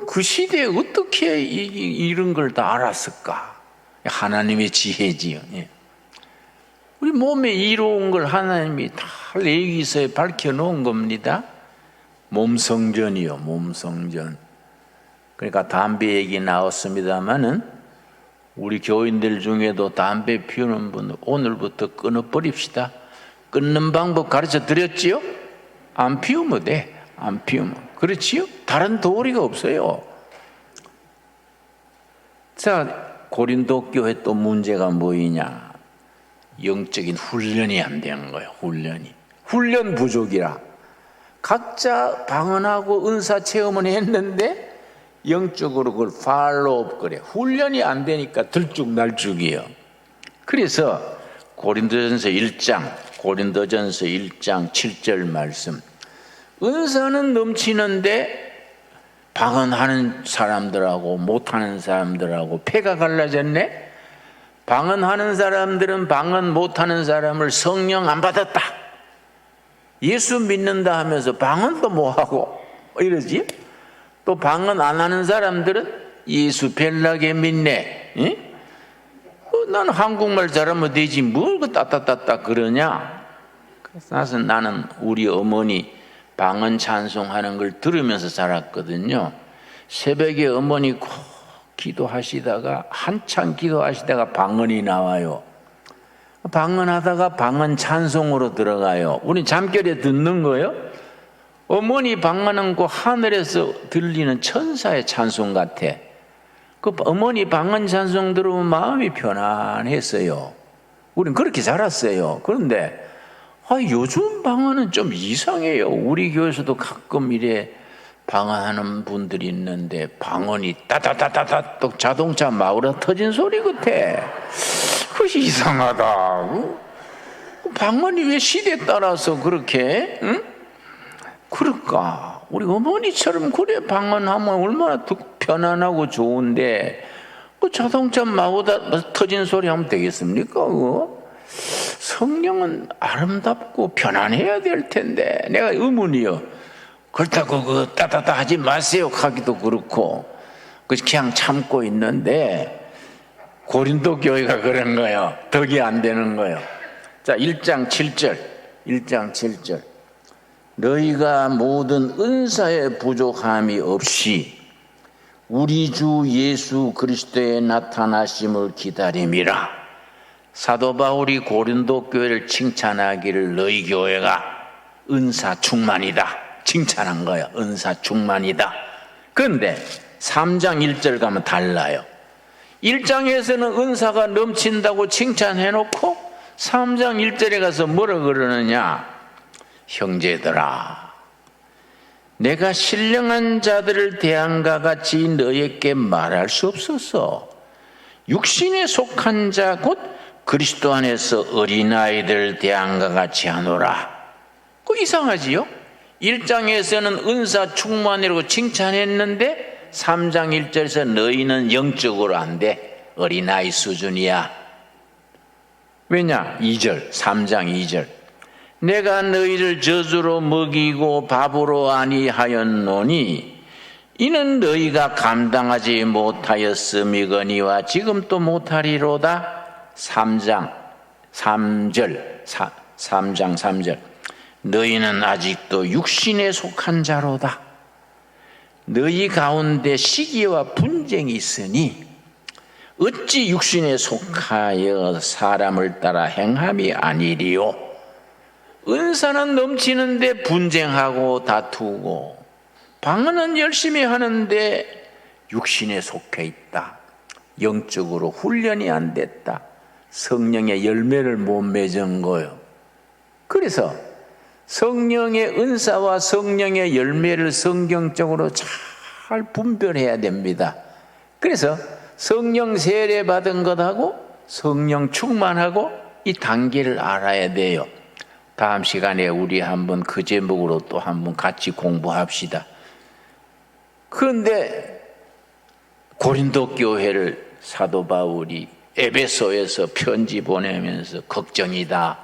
그 시대에 어떻게 이런 걸 다 알았을까? 하나님의 지혜지요. 예. 우리 몸에 이로운 걸 하나님이 다 레위기서에 밝혀놓은 겁니다. 몸성전이요, 몸성전. 그러니까 담배 얘기 나왔습니다마는 우리 교인들 중에도 담배 피우는 분 오늘부터 끊어버립시다. 끊는 방법 가르쳐 드렸지요? 안 피우면 돼. 안 피우면. 그렇지요? 다른 도리가 없어요. 자, 고린도 교회 또 문제가 뭐이냐? 영적인 훈련이 안 되는 거예요. 훈련 부족이라. 각자 방언하고 은사 체험은 했는데 영적으로 그걸 팔로우업 그래. 훈련이 안 되니까 들쭉날쭉이요. 그래서 고린도전서 1장 7절 말씀. 은사는 넘치는데 방언하는 사람들하고 못하는 사람들하고 패가 갈라졌네. 방언하는 사람들은 방언 못하는 사람을 성령 안 받았다. 예수 믿는다 하면서 방언도 뭐하고 이러지. 또 방언 안 하는 사람들은 예수 벨나게 믿네. 응? 나는 한국말 잘하면 되지 뭘 그 따따따따 그러냐. 그래서 나는 우리 어머니 방언 찬송하는 걸 들으면서 자랐거든요. 새벽에 어머니 꼭 기도하시다가 한참 기도하시다가 방언이 나와요. 방언하다가 방언 찬송으로 들어가요. 우리 잠결에 듣는 거예요. 어머니 방언은 그 하늘에서 들리는 천사의 찬송 같아. 그 어머니 방언 찬송 들으면 마음이 편안했어요. 우린 그렇게 자랐어요. 그런데 요즘 방언은 좀 이상해요. 우리 교회에서도 가끔 이래 방언하는 분들이 있는데 방언이 따다다다다 또 자동차 마우라 터진 소리 같아. 그것이 이상하다. 방언이 왜 시대에 따라서 그렇게 그럴까? 우리 어머니처럼 그래 방언하면 얼마나 편안하고 좋은데 그 자동차 마우라 터진 소리 하면 되겠습니까? 그거? 성령은 아름답고 편안해야 될 텐데 내가 의문이요. 그렇다고 그 따다다 하지 마세요 하기도 그렇고 그냥 참고 있는데 고린도 교회가 그런 거예요. 덕이 안 되는 거예요. 자, 1장 7절 너희가 모든 은사의 부족함이 없이 우리 주 예수 그리스도의 나타나심을 기다림이라. 사도 바울이 고린도 교회를 칭찬하기를 너희 교회가 은사 충만이다 칭찬한 거예요. 은사 충만이다. 그런데 3장 1절 가면 달라요. 1장에서는 은사가 넘친다고 칭찬해놓고 3장 1절에 가서 뭐라 그러느냐. 형제들아 내가 신령한 자들을 대한과 같이 너희에게 말할 수 없어서 육신에 속한 자 곧 그리스도 안에서 어린아이들 대한과 같이 하노라. 그 이상하지요? 1장에서는 은사 충만이라고 칭찬했는데 3장 1절에서 너희는 영적으로 안 돼. 어린아이 수준이야. 왜냐? 2절 3장 2절 내가 너희를 젖으로 먹이고 밥으로 아니하였노니 이는 너희가 감당하지 못하였음이거니와 지금 또 못하리로다. 3장 3절 너희는 아직도 육신에 속한 자로다. 너희 가운데 시기와 분쟁이 있으니 어찌 육신에 속하여 사람을 따라 행함이 아니리요. 은사는 넘치는데 분쟁하고 다투고 방언은 열심히 하는데 육신에 속해 있다. 영적으로 훈련이 안 됐다. 성령의 열매를 못 맺은 거예요. 그래서 성령의 은사와 성령의 열매를 성경적으로 잘 분별해야 됩니다. 그래서 성령 세례 받은 것하고 성령 충만하고 이 단계를 알아야 돼요. 다음 시간에 우리 한번 그 제목으로 또 한번 같이 공부합시다. 그런데 고린도 교회를 사도 바울이 에베소에서 편지 보내면서 걱정이다.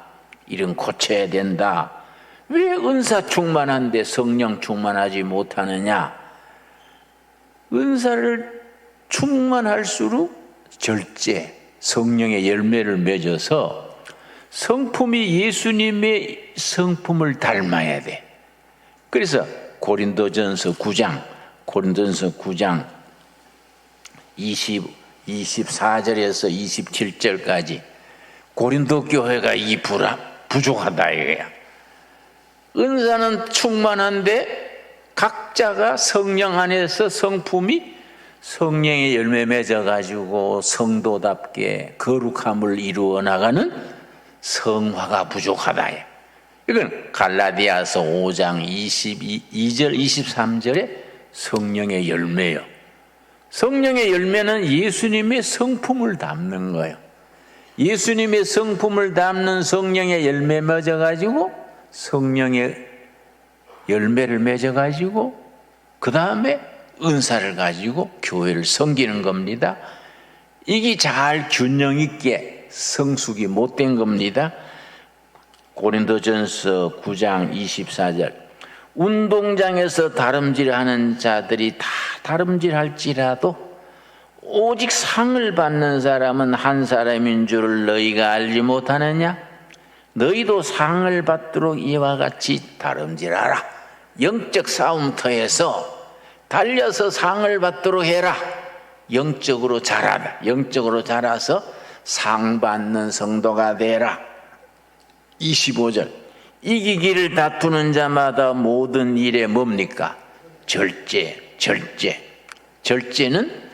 이런 고쳐야 된다. 왜 은사 충만한데 성령 충만하지 못하느냐? 은사를 충만할수록 절제, 성령의 열매를 맺어서 성품이 예수님의 성품을 닮아야 돼. 그래서 고린도전서 9장 24절에서 27절까지 고린도 교회가 이 부족하다 이거야. 은사는 충만한데 각자가 성령 안에서 성품이 성령의 열매 맺어가지고 성도답게 거룩함을 이루어 나가는 성화가 부족하다. 이건 갈라디아서 5장 22절 23절에 성령의 열매요. 성령의 열매는 예수님의 성품을 담는 거예요. 예수님의 성품을 담는 성령의 열매 맺어가지고 성령의 열매를 맺어가지고 그 다음에 은사를 가지고 교회를 섬기는 겁니다. 이게 잘 균형 있게 성숙이 못된 겁니다. 고린도전서 9장 24절 운동장에서 다름질하는 자들이 다 다름질할지라도 오직 상을 받는 사람은 한 사람인 줄을 너희가 알지 못하느냐? 너희도 상을 받도록 이와 같이 다름질하라. 영적 싸움터에서 달려서 상을 받도록 해라. 영적으로 자라다. 영적으로 자라서 상 받는 성도가 되라. 25절 이기기를 다투는 자마다 모든 일에 뭡니까? 절제는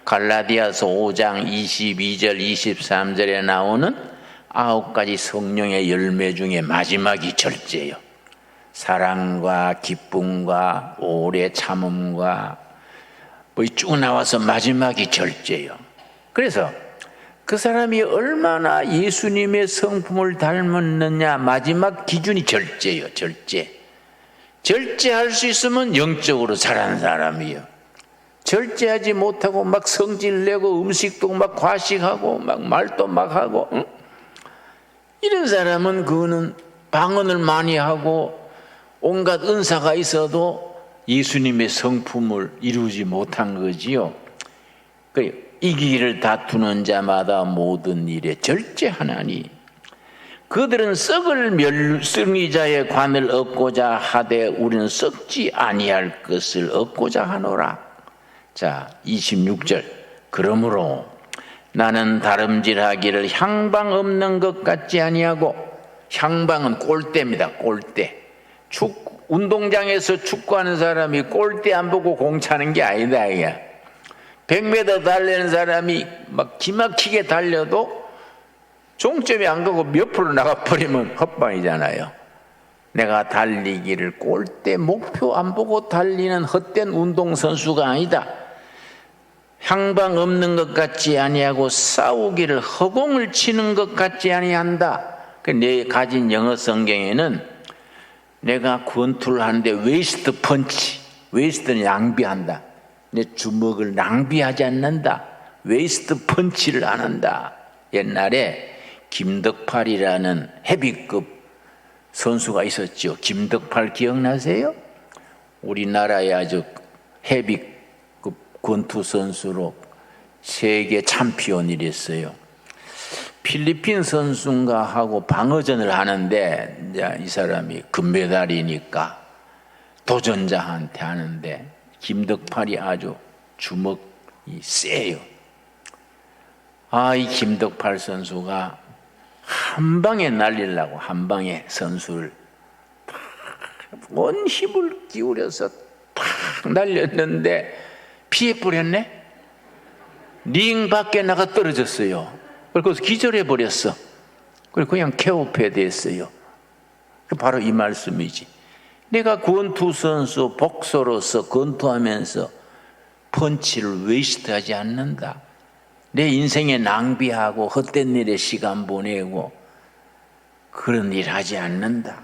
갈라디아서 5장 22절 23절에 나오는 9가지 성령의 열매 중에 마지막이 절제요. 사랑과 기쁨과 오래 참음과 뭐 쭉 나와서 마지막이 절제요. 그래서 그 사람이 얼마나 예수님의 성품을 닮았느냐 마지막 기준이 절제요. 절제할 수 있으면 영적으로 자란 사람이요. 절제하지 못하고 막 성질내고 음식도 막 과식하고 막 말도 막 하고 이런 사람은 그거는 방언을 많이 하고 온갖 은사가 있어도 예수님의 성품을 이루지 못한 거지요. 이기기를 다투는 자마다 모든 일에 절제하나니 그들은 썩을 멸승리자의 관을 얻고자 하되 우리는 썩지 아니할 것을 얻고자 하노라. 자, 26절 그러므로 나는 다름질하기를 향방 없는 것 같지 아니하고 향방은 골대입니다. 골대. 운동장에서 축구하는 사람이 골대 안 보고 공 차는 게 아니다 이게. 100m 달리는 사람이 막 기막히게 달려도 종점이 안 가고 몇 프로 나가버리면 헛방이잖아요. 내가 달리기를 골대 목표 안 보고 달리는 헛된 운동선수가 아니다. 향방 없는 것 같지 아니하고 싸우기를 허공을 치는 것 같지 아니한다. 내 가진 영어 성경에는 내가 권투를 하는데 웨이스트 펀치, 웨이스트는 낭비한다. 내 주먹을 낭비하지 않는다. 웨이스트 펀치를 안 한다. 옛날에 김덕팔이라는 헤비급 선수가 있었죠. 김덕팔 기억나세요? 우리나라의 아주 헤비급 권투 선수로 세계 챔피언이랬어요. 필리핀 선수인가 하고 방어전을 하는데 이제 이 사람이 금메달이니까 도전자한테 하는데 김덕팔이 아주 주먹이 세요. 이 김덕팔 선수가 한 방에 날리려고 한 방에 선수를 온 힘을 기울여서 탁 날렸는데 피해버렸네. 링 밖에 나가 떨어졌어요. 그래서 기절해버렸어. 그래서 그냥 케어패 됐어요. 바로 이 말씀이지. 내가 권투 선수 복서로서 권투하면서 펀치를 웨이스트하지 않는다. 내 인생에 낭비하고 헛된 일에 시간 보내고 그런 일 하지 않는다.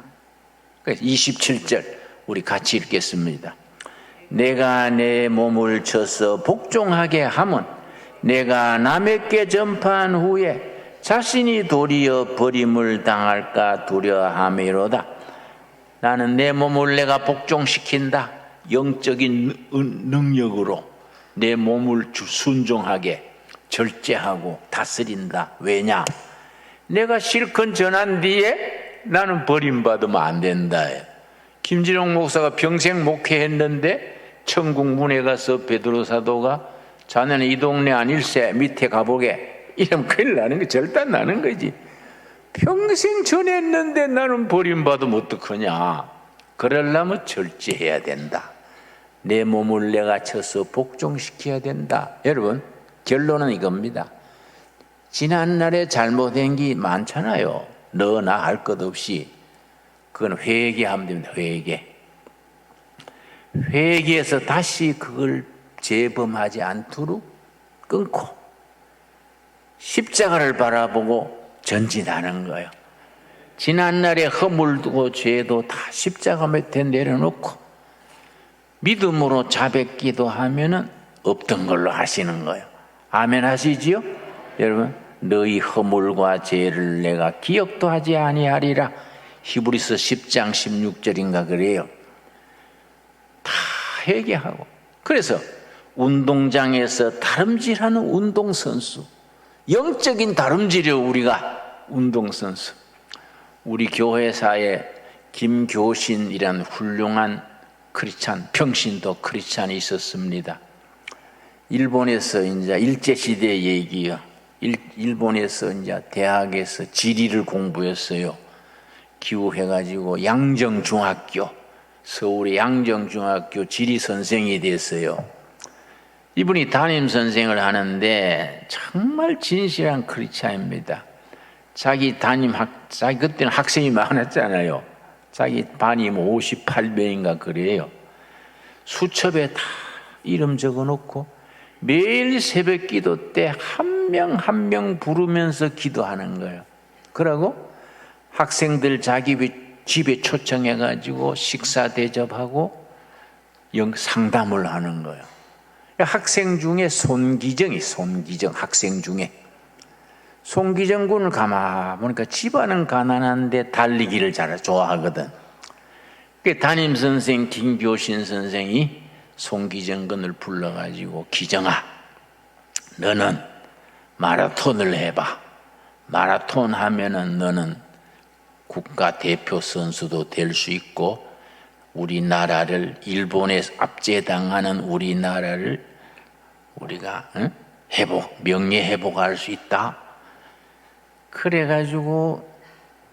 27절 우리 같이 읽겠습니다. 내가 내 몸을 쳐서 복종하게 하면 내가 남에게 전파한 후에 자신이 도리어 버림을 당할까 두려워함이로다. 나는 내 몸을 내가 복종시킨다. 영적인 능력으로 내 몸을 순종하게 절제하고 다스린다. 왜냐? 내가 실컷 전한 뒤에 나는 버림받으면 안 된다. 김진영 목사가 평생 목회했는데 천국 문에 가서 베드로 사도가 자네는 이 동네 아닐세 밑에 가보게 이러면 큰일 나는 거 절대 안 나는 거지. 평생 전했는데 나는 버림받으면 어떡하냐. 그러려면 절제해야 된다. 내 몸을 내가 쳐서 복종시켜야 된다. 여러분, 결론은 이겁니다. 지난날에 잘못된 게 많잖아요. 너나 할 것 없이. 그건 회개하면 됩니다. 회개해서 다시 그걸 재범하지 않도록 끊고 십자가를 바라보고 전진하는 거예요. 지난날에 허물고 죄도 다 십자가 밑에 내려놓고 믿음으로 자백기도 하면은 없던 걸로 하시는 거예요. 아멘 하시지요? 여러분, 너희 허물과 죄를 내가 기억도 하지 아니하리라. 히브리서 10장 16절인가 그래요. 다 회개하고. 그래서 운동장에서 다름질하는 운동선수, 영적인 다름질이요. 우리가 운동선수. 우리 교회사에 김교신이라는 훌륭한 크리스찬, 평신도 크리스찬이 있었습니다. 일본에서 이제 일제시대 얘기요. 일본에서 이제 대학에서 지리를 공부했어요. 기후해가지고 양정중학교, 서울의 양정중학교 지리 선생이 됐어요. 이분이 담임 선생을 하는데 정말 진실한 크리스찬입니다. 자기 그때는 학생이 많았잖아요. 자기 반이 58명인가 그래요. 수첩에 다 이름 적어 놓고 매일 새벽 기도 때 한 명 한 명 부르면서 기도하는 거예요. 그러고 학생들 자기 집에 초청해가지고 식사 대접하고 상담을 하는 거예요. 학생 중에 손기정 학생 중에 손기정 군을 가만 보니까 집안은 가난한데 달리기를 좋아하거든. 담임 선생 김교신 선생이 손기정 군을 불러가지고 기정아, 너는 마라톤을 해봐. 마라톤 하면은 너는 국가 대표 선수도 될 수 있고 우리나라를 일본에 압제당하는 우리나라를 우리가 명예 회복할 수 있다. 그래가지고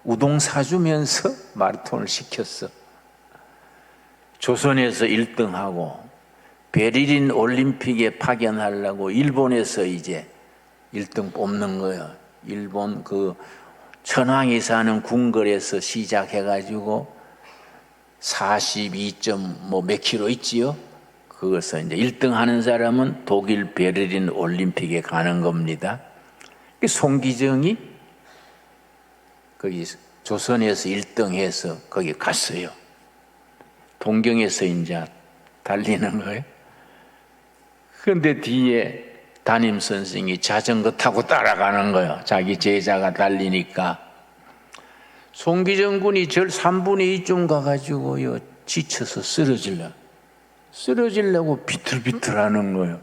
우동 사주면서 마라톤을 시켰어. 조선에서 1등하고 베를린 올림픽에 파견하려고 일본에서 이제 1등 뽑는 거예요. 일본 그 천황이 사는 궁궐에서 시작해가지고 42몇 킬로 있지요. 그것을 이제 1등 하는 사람은 독일 베를린 올림픽에 가는 겁니다. 송기정이 거기 조선에서 1등 해서 거기 갔어요. 동경에서 이제 달리는 거예요. 그런데 뒤에 담임 선생이 자전거 타고 따라가는 거예요. 자기 제자가 달리니까. 송기정 군이 절 3분의 2쯤 가가지고요, 지쳐서 쓰러지려고 비틀비틀 하는 거예요.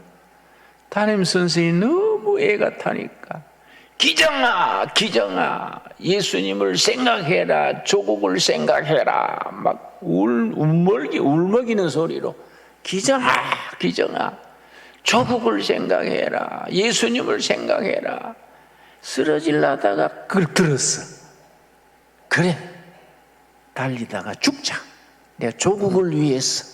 담임 선생이 너무 애가 타니까 기정아 예수님을 생각해라, 조국을 생각해라, 막 울먹이는 소리로 기정아 조국을 생각해라, 예수님을 생각해라. 쓰러질라다가 그걸 들었어. 그래, 달리다가 죽자. 내가 조국을 위해서,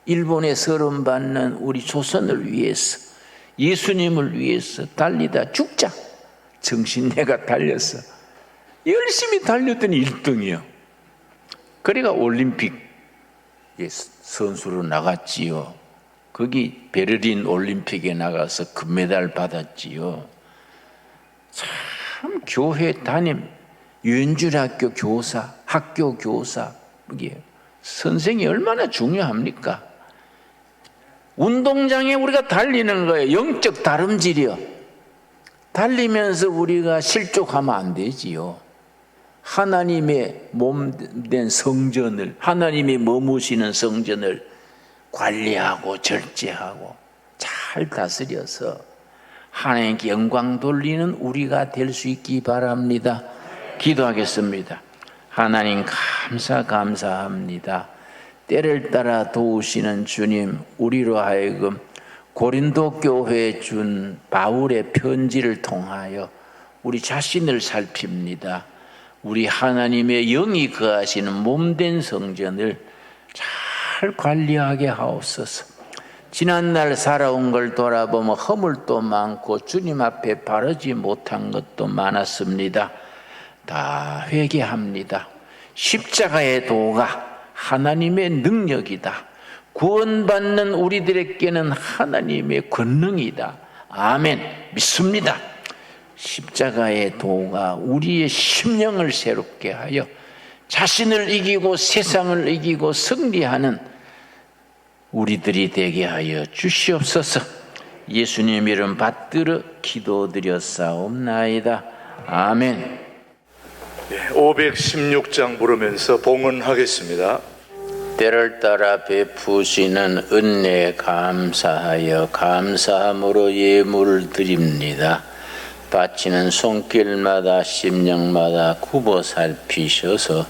일본에 서름받는 우리 조선을 위해서, 예수님을 위해서 달리다 죽자. 정신 내가 달렸어. 열심히 달렸더니 1등이요. 그래가 올림픽 선수로 나갔지요. 거기 베를린 올림픽에 나가서 금메달 받았지요. 참 교회 담임, 유엔줄학교 교사, 학교 교사, 이게 선생이 얼마나 중요합니까? 운동장에 우리가 달리는 거예요. 영적 다름질이요. 달리면서 우리가 실족하면 안 되지요. 하나님의 몸된 성전을, 하나님이 머무시는 성전을 관리하고 절제하고 잘 잘 다스려서 하나님께 영광 돌리는 우리가 될 수 있기 바랍니다. 기도하겠습니다. 하나님 감사합니다. 때를 따라 도우시는 주님, 우리로 하여금 고린도 교회에 준 바울의 편지를 통하여 우리 자신을 살핍니다. 우리 하나님의 영이 거하시는 몸된 성전을 잘 관리하게 하옵소서. 지난날 살아온 걸 돌아보면 허물도 많고 주님 앞에 바르지 못한 것도 많았습니다. 다 회개합니다. 십자가의 도가 하나님의 능력이다. 구원받는 우리들에게는 하나님의 권능이다. 아멘. 믿습니다. 십자가의 도가 우리의 심령을 새롭게 하여 자신을 이기고 세상을 이기고 승리하는 우리들이 되게 하여 주시옵소서. 예수님 이름 받들어 기도드렸사옵나이다. 아멘. 516장 부르면서 봉헌하겠습니다. 때를 따라 베푸시는 은혜에 감사하여 감사함으로 예물을 드립니다. 바치는 손길마다 심령마다 굽어 살피셔서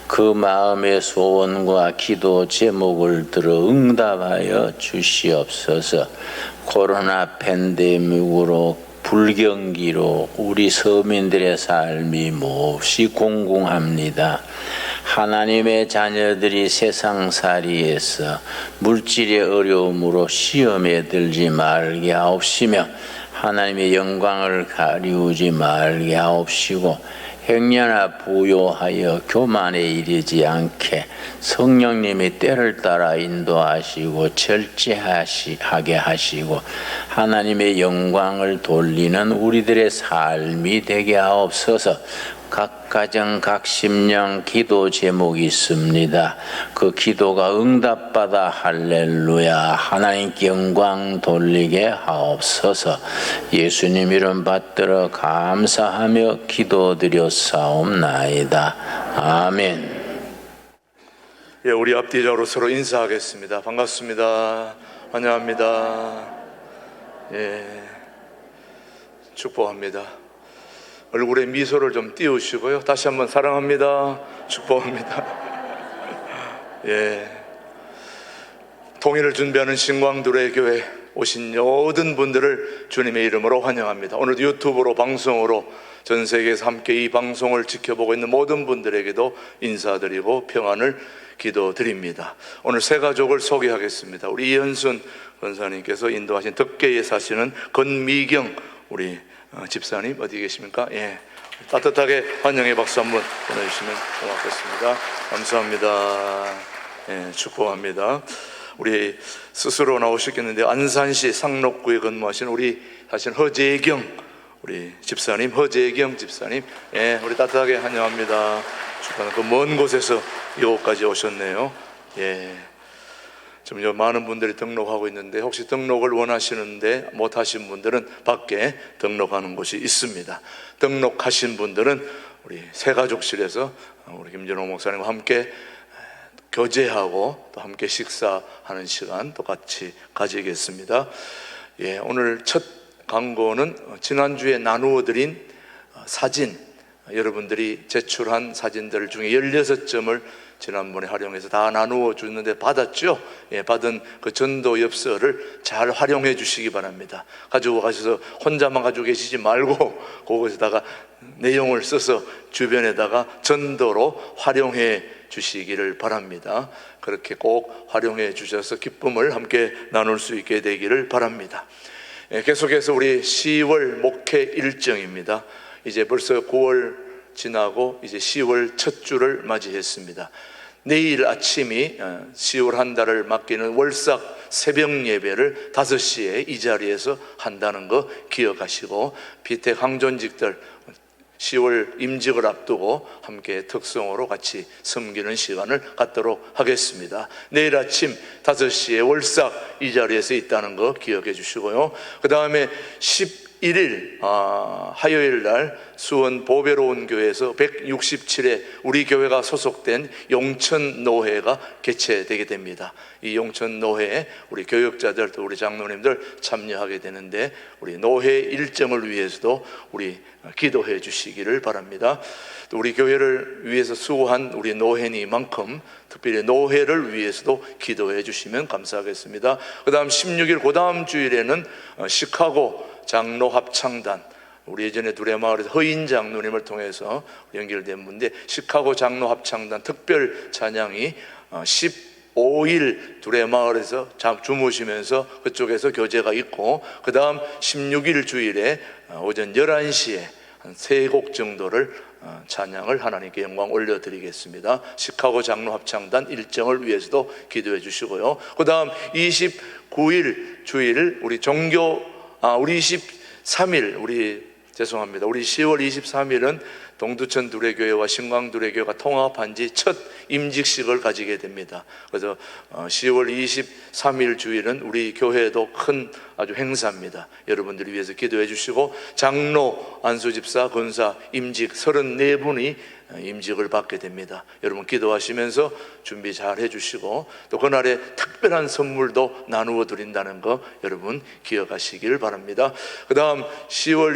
그 마음의 소원과 기도 제목을 들어 응답하여 주시옵소서. 코로나 팬데믹으로 불경기로 우리 서민들의 삶이 몹시 공공합니다. 하나님의 자녀들이 세상살이에서 물질의 어려움으로 시험에 들지 말게 하옵시며 하나님의 영광을 가리우지 말게 하옵시고 행여나 부요하여 교만에 이르지 않게 성령님이 때를 따라 인도하시고 절제하게 하시고 하나님의 영광을 돌리는 우리들의 삶이 되게 하옵소서. 각 가정 각 심령 기도 제목이 있습니다. 그 기도가 응답받아 할렐루야 하나님께 영광 돌리게 하옵소서. 예수님 이름 받들어 감사하며 기도드렸사옵나이다. 아멘. 예, 우리 앞뒤적으로 서로 인사하겠습니다. 반갑습니다. 환영합니다. 예, 축복합니다. 얼굴에 미소를 좀 띄우시고요. 다시 한번 사랑합니다. 축복합니다. 예, 통일을 준비하는 신광두레 교회 오신 모든 분들을 주님의 이름으로 환영합니다. 오늘 유튜브로 방송으로 전 세계에서 함께 이 방송을 지켜보고 있는 모든 분들에게도 인사드리고 평안을 기도드립니다. 오늘 세 가족을 소개하겠습니다. 우리 이현순 권사님께서 인도하신 덕계에 사시는 권미경 우리 집사님 어디 계십니까? 예, 따뜻하게 환영의 박수 한번 보내주시면 고맙겠습니다. 감사합니다. 예, 축복합니다. 우리 스스로 나오셨겠는데 안산시 상록구에 근무하시는 우리 사실 허재경 우리 집사님, 허재경 집사님, 예, 우리 따뜻하게 환영합니다. 축복합니다. 그 먼 곳에서 이곳까지 오셨네요. 예. 지금 많은 분들이 등록하고 있는데 혹시 등록을 원하시는데 못하신 분들은 밖에 등록하는 곳이 있습니다. 등록하신 분들은 우리 새가족실에서 우리 김진호 목사님과 함께 교제하고 또 함께 식사하는 시간 또 같이 가지겠습니다. 예, 오늘 첫 광고는 지난주에 나누어 드린 사진, 여러분들이 제출한 사진들 중에 16점을 지난번에 활용해서 다 나누어 주는데 받았죠? 예, 받은 그 전도 엽서를 잘 활용해 주시기 바랍니다. 가지고 가셔서 혼자만 가지고 계시지 말고 그것에다가 내용을 써서 주변에다가 전도로 활용해 주시기를 바랍니다. 그렇게 꼭 활용해 주셔서 기쁨을 함께 나눌 수 있게 되기를 바랍니다. 예, 계속해서 우리 10월 목회 일정입니다. 이제 벌써 9월 지나고 이제 10월 첫 주를 맞이했습니다. 내일 아침이 10월 한 달을 맡기는 월삭 새벽 예배를 5시에 이 자리에서 한다는 거 기억하시고 비택 항존직들 10월 임직을 앞두고 함께 특성으로 같이 섬기는 시간을 갖도록 하겠습니다. 내일 아침 5시에 월삭 이 자리에서 있다는 거 기억해 주시고요. 그 다음에 11일 화요일 날 수원 보배로운 교회에서 167회 우리 교회가 소속된 용천노회가 개최되게 됩니다. 이 용천노회에 우리 교역자들 또 우리 장로님들 참여하게 되는데, 우리 노회 일정을 위해서도 우리 기도해 주시기를 바랍니다. 또 우리 교회를 위해서 수고한 우리 노회니만큼 특별히 노회를 위해서도 기도해 주시면 감사하겠습니다. 그 다음 16일 그 다음 주일에는 시카고 장로 합창단, 우리 예전에 두레마을에서 허인 장로님을 통해서 연결된 분인데, 시카고 장로 합창단 특별 찬양이 15일 두레마을에서 주무시면서 그쪽에서 교제가 있고, 그 다음 16일 주일에 오전 11시에 한 3곡 정도를 찬양을 하나님께 영광 올려드리겠습니다. 시카고 장로 합창단 일정을 위해서도 기도해 주시고요. 그 다음 29일 주일 우리 우리 23일 우리 10월 23일은 동두천 두레교회와 신광 두레교회가 통합한 지 첫 임직식을 가지게 됩니다. 그래서 10월 23일 주일은 우리 교회에도 큰 아주 행사입니다. 여러분들을 위해서 기도해 주시고, 장로, 안수집사, 권사, 임직 34분이 임직을 받게 됩니다. 여러분 기도하시면서 준비 잘 해주시고, 또 그날에 특별한 선물도 나누어 드린다는 거 여러분 기억하시길 바랍니다. 그 다음 10월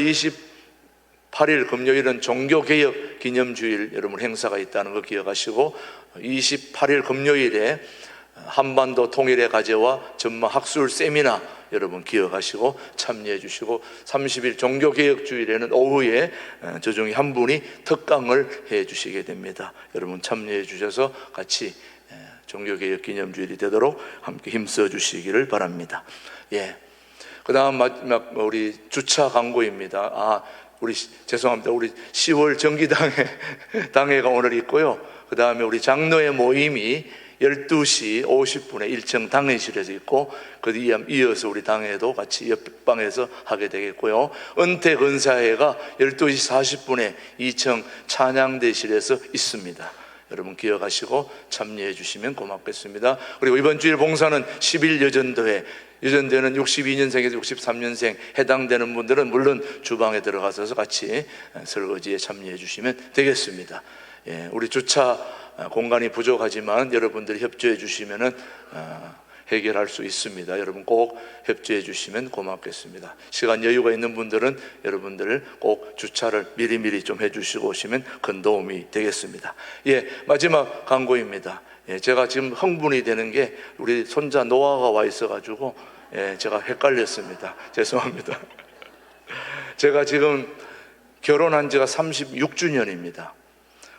28일 금요일은 종교개혁 기념주일 여러분 행사가 있다는 거 기억하시고, 28일 금요일에 한반도 통일의 과제와 전망 학술 세미나 여러분 기억하시고 참여해 주시고, 30일 종교개혁주일에는 오후에 저 중에 한 분이 특강을 해 주시게 됩니다. 여러분 참여해 주셔서 같이 종교개혁 기념주일이 되도록 함께 힘써 주시기를 바랍니다. 그 다음 마지막 우리 주차 광고입니다. 죄송합니다. 우리 10월 정기당회가 오늘 있고요. 그 다음에 우리 장로의 모임이 12시 50분에 1층 당회실에서 있고, 그 이어서 우리 당회도 같이 옆방에서 하게 되겠고요. 은퇴 근사회가 12시 40분에 2층 찬양대실에서 있습니다. 여러분 기억하시고 참여해 주시면 고맙겠습니다. 그리고 이번 주일 봉사는 10일 여전대는 62년생에서 63년생 해당되는 분들은 물론 주방에 들어가서 같이 설거지에 참여해 주시면 되겠습니다. 우리 주차 공간이 부족하지만 여러분들이 협조해 주시면은 해결할 수 있습니다. 여러분 꼭 협조해 주시면 고맙겠습니다. 시간 여유가 있는 분들은 여러분들 꼭 주차를 미리미리 좀 해주시고 오시면 큰 도움이 되겠습니다. 마지막 광고입니다. 제가 지금 흥분이 되는 게 우리 손자 노아가 와 있어가지고 제가 헷갈렸습니다. 죄송합니다. 제가 지금 결혼한 지가 36주년입니다.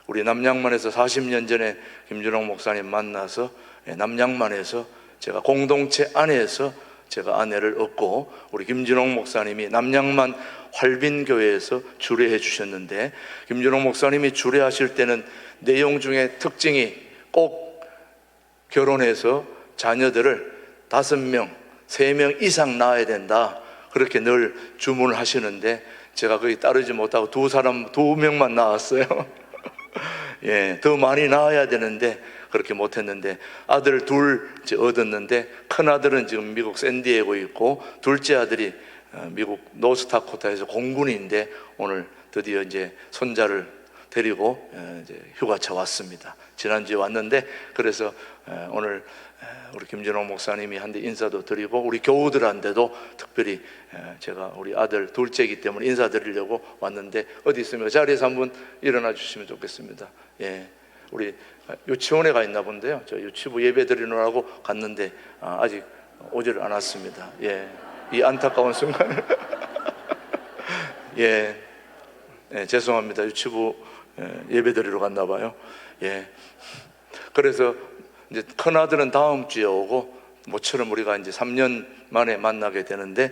우리 남양만에서 40년 전에 김준홍 목사님 만나서 남양만에서 제가 공동체 안에서 제가 아내를 얻고, 우리 김준홍 목사님이 남양만 활빈교회에서 주례해 주셨는데, 김준홍 목사님이 주례하실 때는 내용 중에 특징이 꼭 결혼해서 자녀들을 5명, 3명 이상 낳아야 된다, 그렇게 늘 주문을 하시는데, 제가 거기 따르지 못하고 2명만 낳았어요. 더 많이 낳아야 되는데 그렇게 못했는데, 아들 둘 얻었는데, 큰 아들은 지금 미국 샌디에고 있고, 둘째 아들이 미국 노스다코타에서 공군인데 오늘 드디어 이제 손자를 데리고 이제 휴가차 왔습니다. 지난주에 왔는데, 그래서 오늘 우리 김준홍 목사님이 한테 인사도 드리고, 우리 교우들한테도 특별히 제가 우리 아들 둘째이기 때문에 인사드리려고 왔는데, 어디 있습니까? 자리에서 한번 일어나 주시면 좋겠습니다. 우리 유치원에 가 있나 본데요. 저 유치부 예배 드리느라고 갔는데 아직 오지를 않았습니다. 이 안타까운 순간을 죄송합니다. 유치부 예배 드리러 갔나 봐요. 그래서 이제 큰 아들은 다음 주에 오고, 모처럼 우리가 이제 3년 만에 만나게 되는데,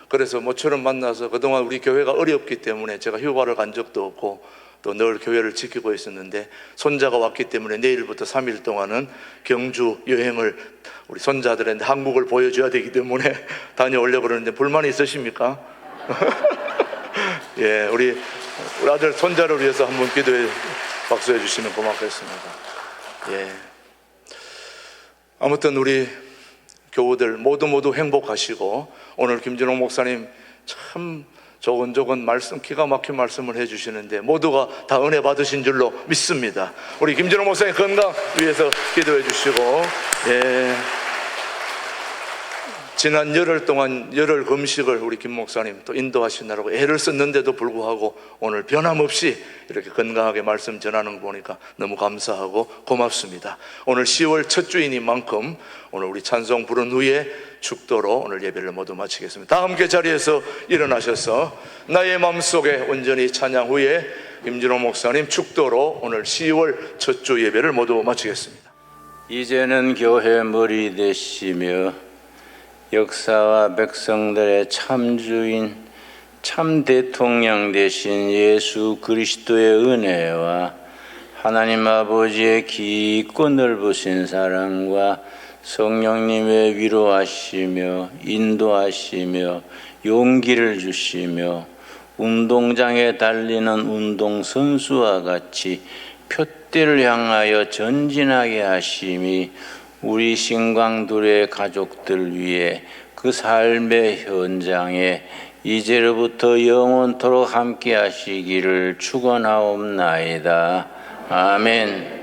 그래서 모처럼 만나서 그동안 우리 교회가 어렵기 때문에 제가 휴가를 간 적도 없고 또 늘 교회를 지키고 있었는데, 손자가 왔기 때문에 내일부터 3일 동안은 경주 여행을 우리 손자들한테 한국을 보여줘야 되기 때문에 다녀오려고 그러는데, 불만이 있으십니까? 우리 아들 손자를 위해서 한번 박수해 주시면 고맙겠습니다. 아무튼 우리 교우들 모두 행복하시고, 오늘 김준홍 목사님 참 조곤조곤 말씀, 기가 막힌 말씀을 해주시는데 모두가 다 은혜 받으신 줄로 믿습니다. 우리 김진호 목사님 건강 위해서 기도해 주시고, 예. 지난 열흘 동안 열흘 금식을 우리 김 목사님 또 인도하시느라고 애를 썼는데도 불구하고 오늘 변함없이 이렇게 건강하게 말씀 전하는 거 보니까 너무 감사하고 고맙습니다. 오늘 10월 첫 주인인 만큼 오늘 우리 찬송 부른 후에 축도로 오늘 예배를 모두 마치겠습니다. 다 함께 자리에서 일어나셔서 나의 마음속에 온전히 찬양 후에 김진호 목사님 축도로 오늘 10월 첫 주 예배를 모두 마치겠습니다. 이제는 교회 머리 되시며 역사와 백성들의 참주인 참 대통령 되신 예수 그리스도의 은혜와 하나님 아버지의 깊고 넓으신 사랑과 성령님의 위로하시며 인도하시며 용기를 주시며 운동장에 달리는 운동선수와 같이 표대를 향하여 전진하게 하심이 우리 신광둘의 가족들 위해 그 삶의 현장에 이제로부터 영원토록 함께 하시기를 축원하옵나이다. 아멘.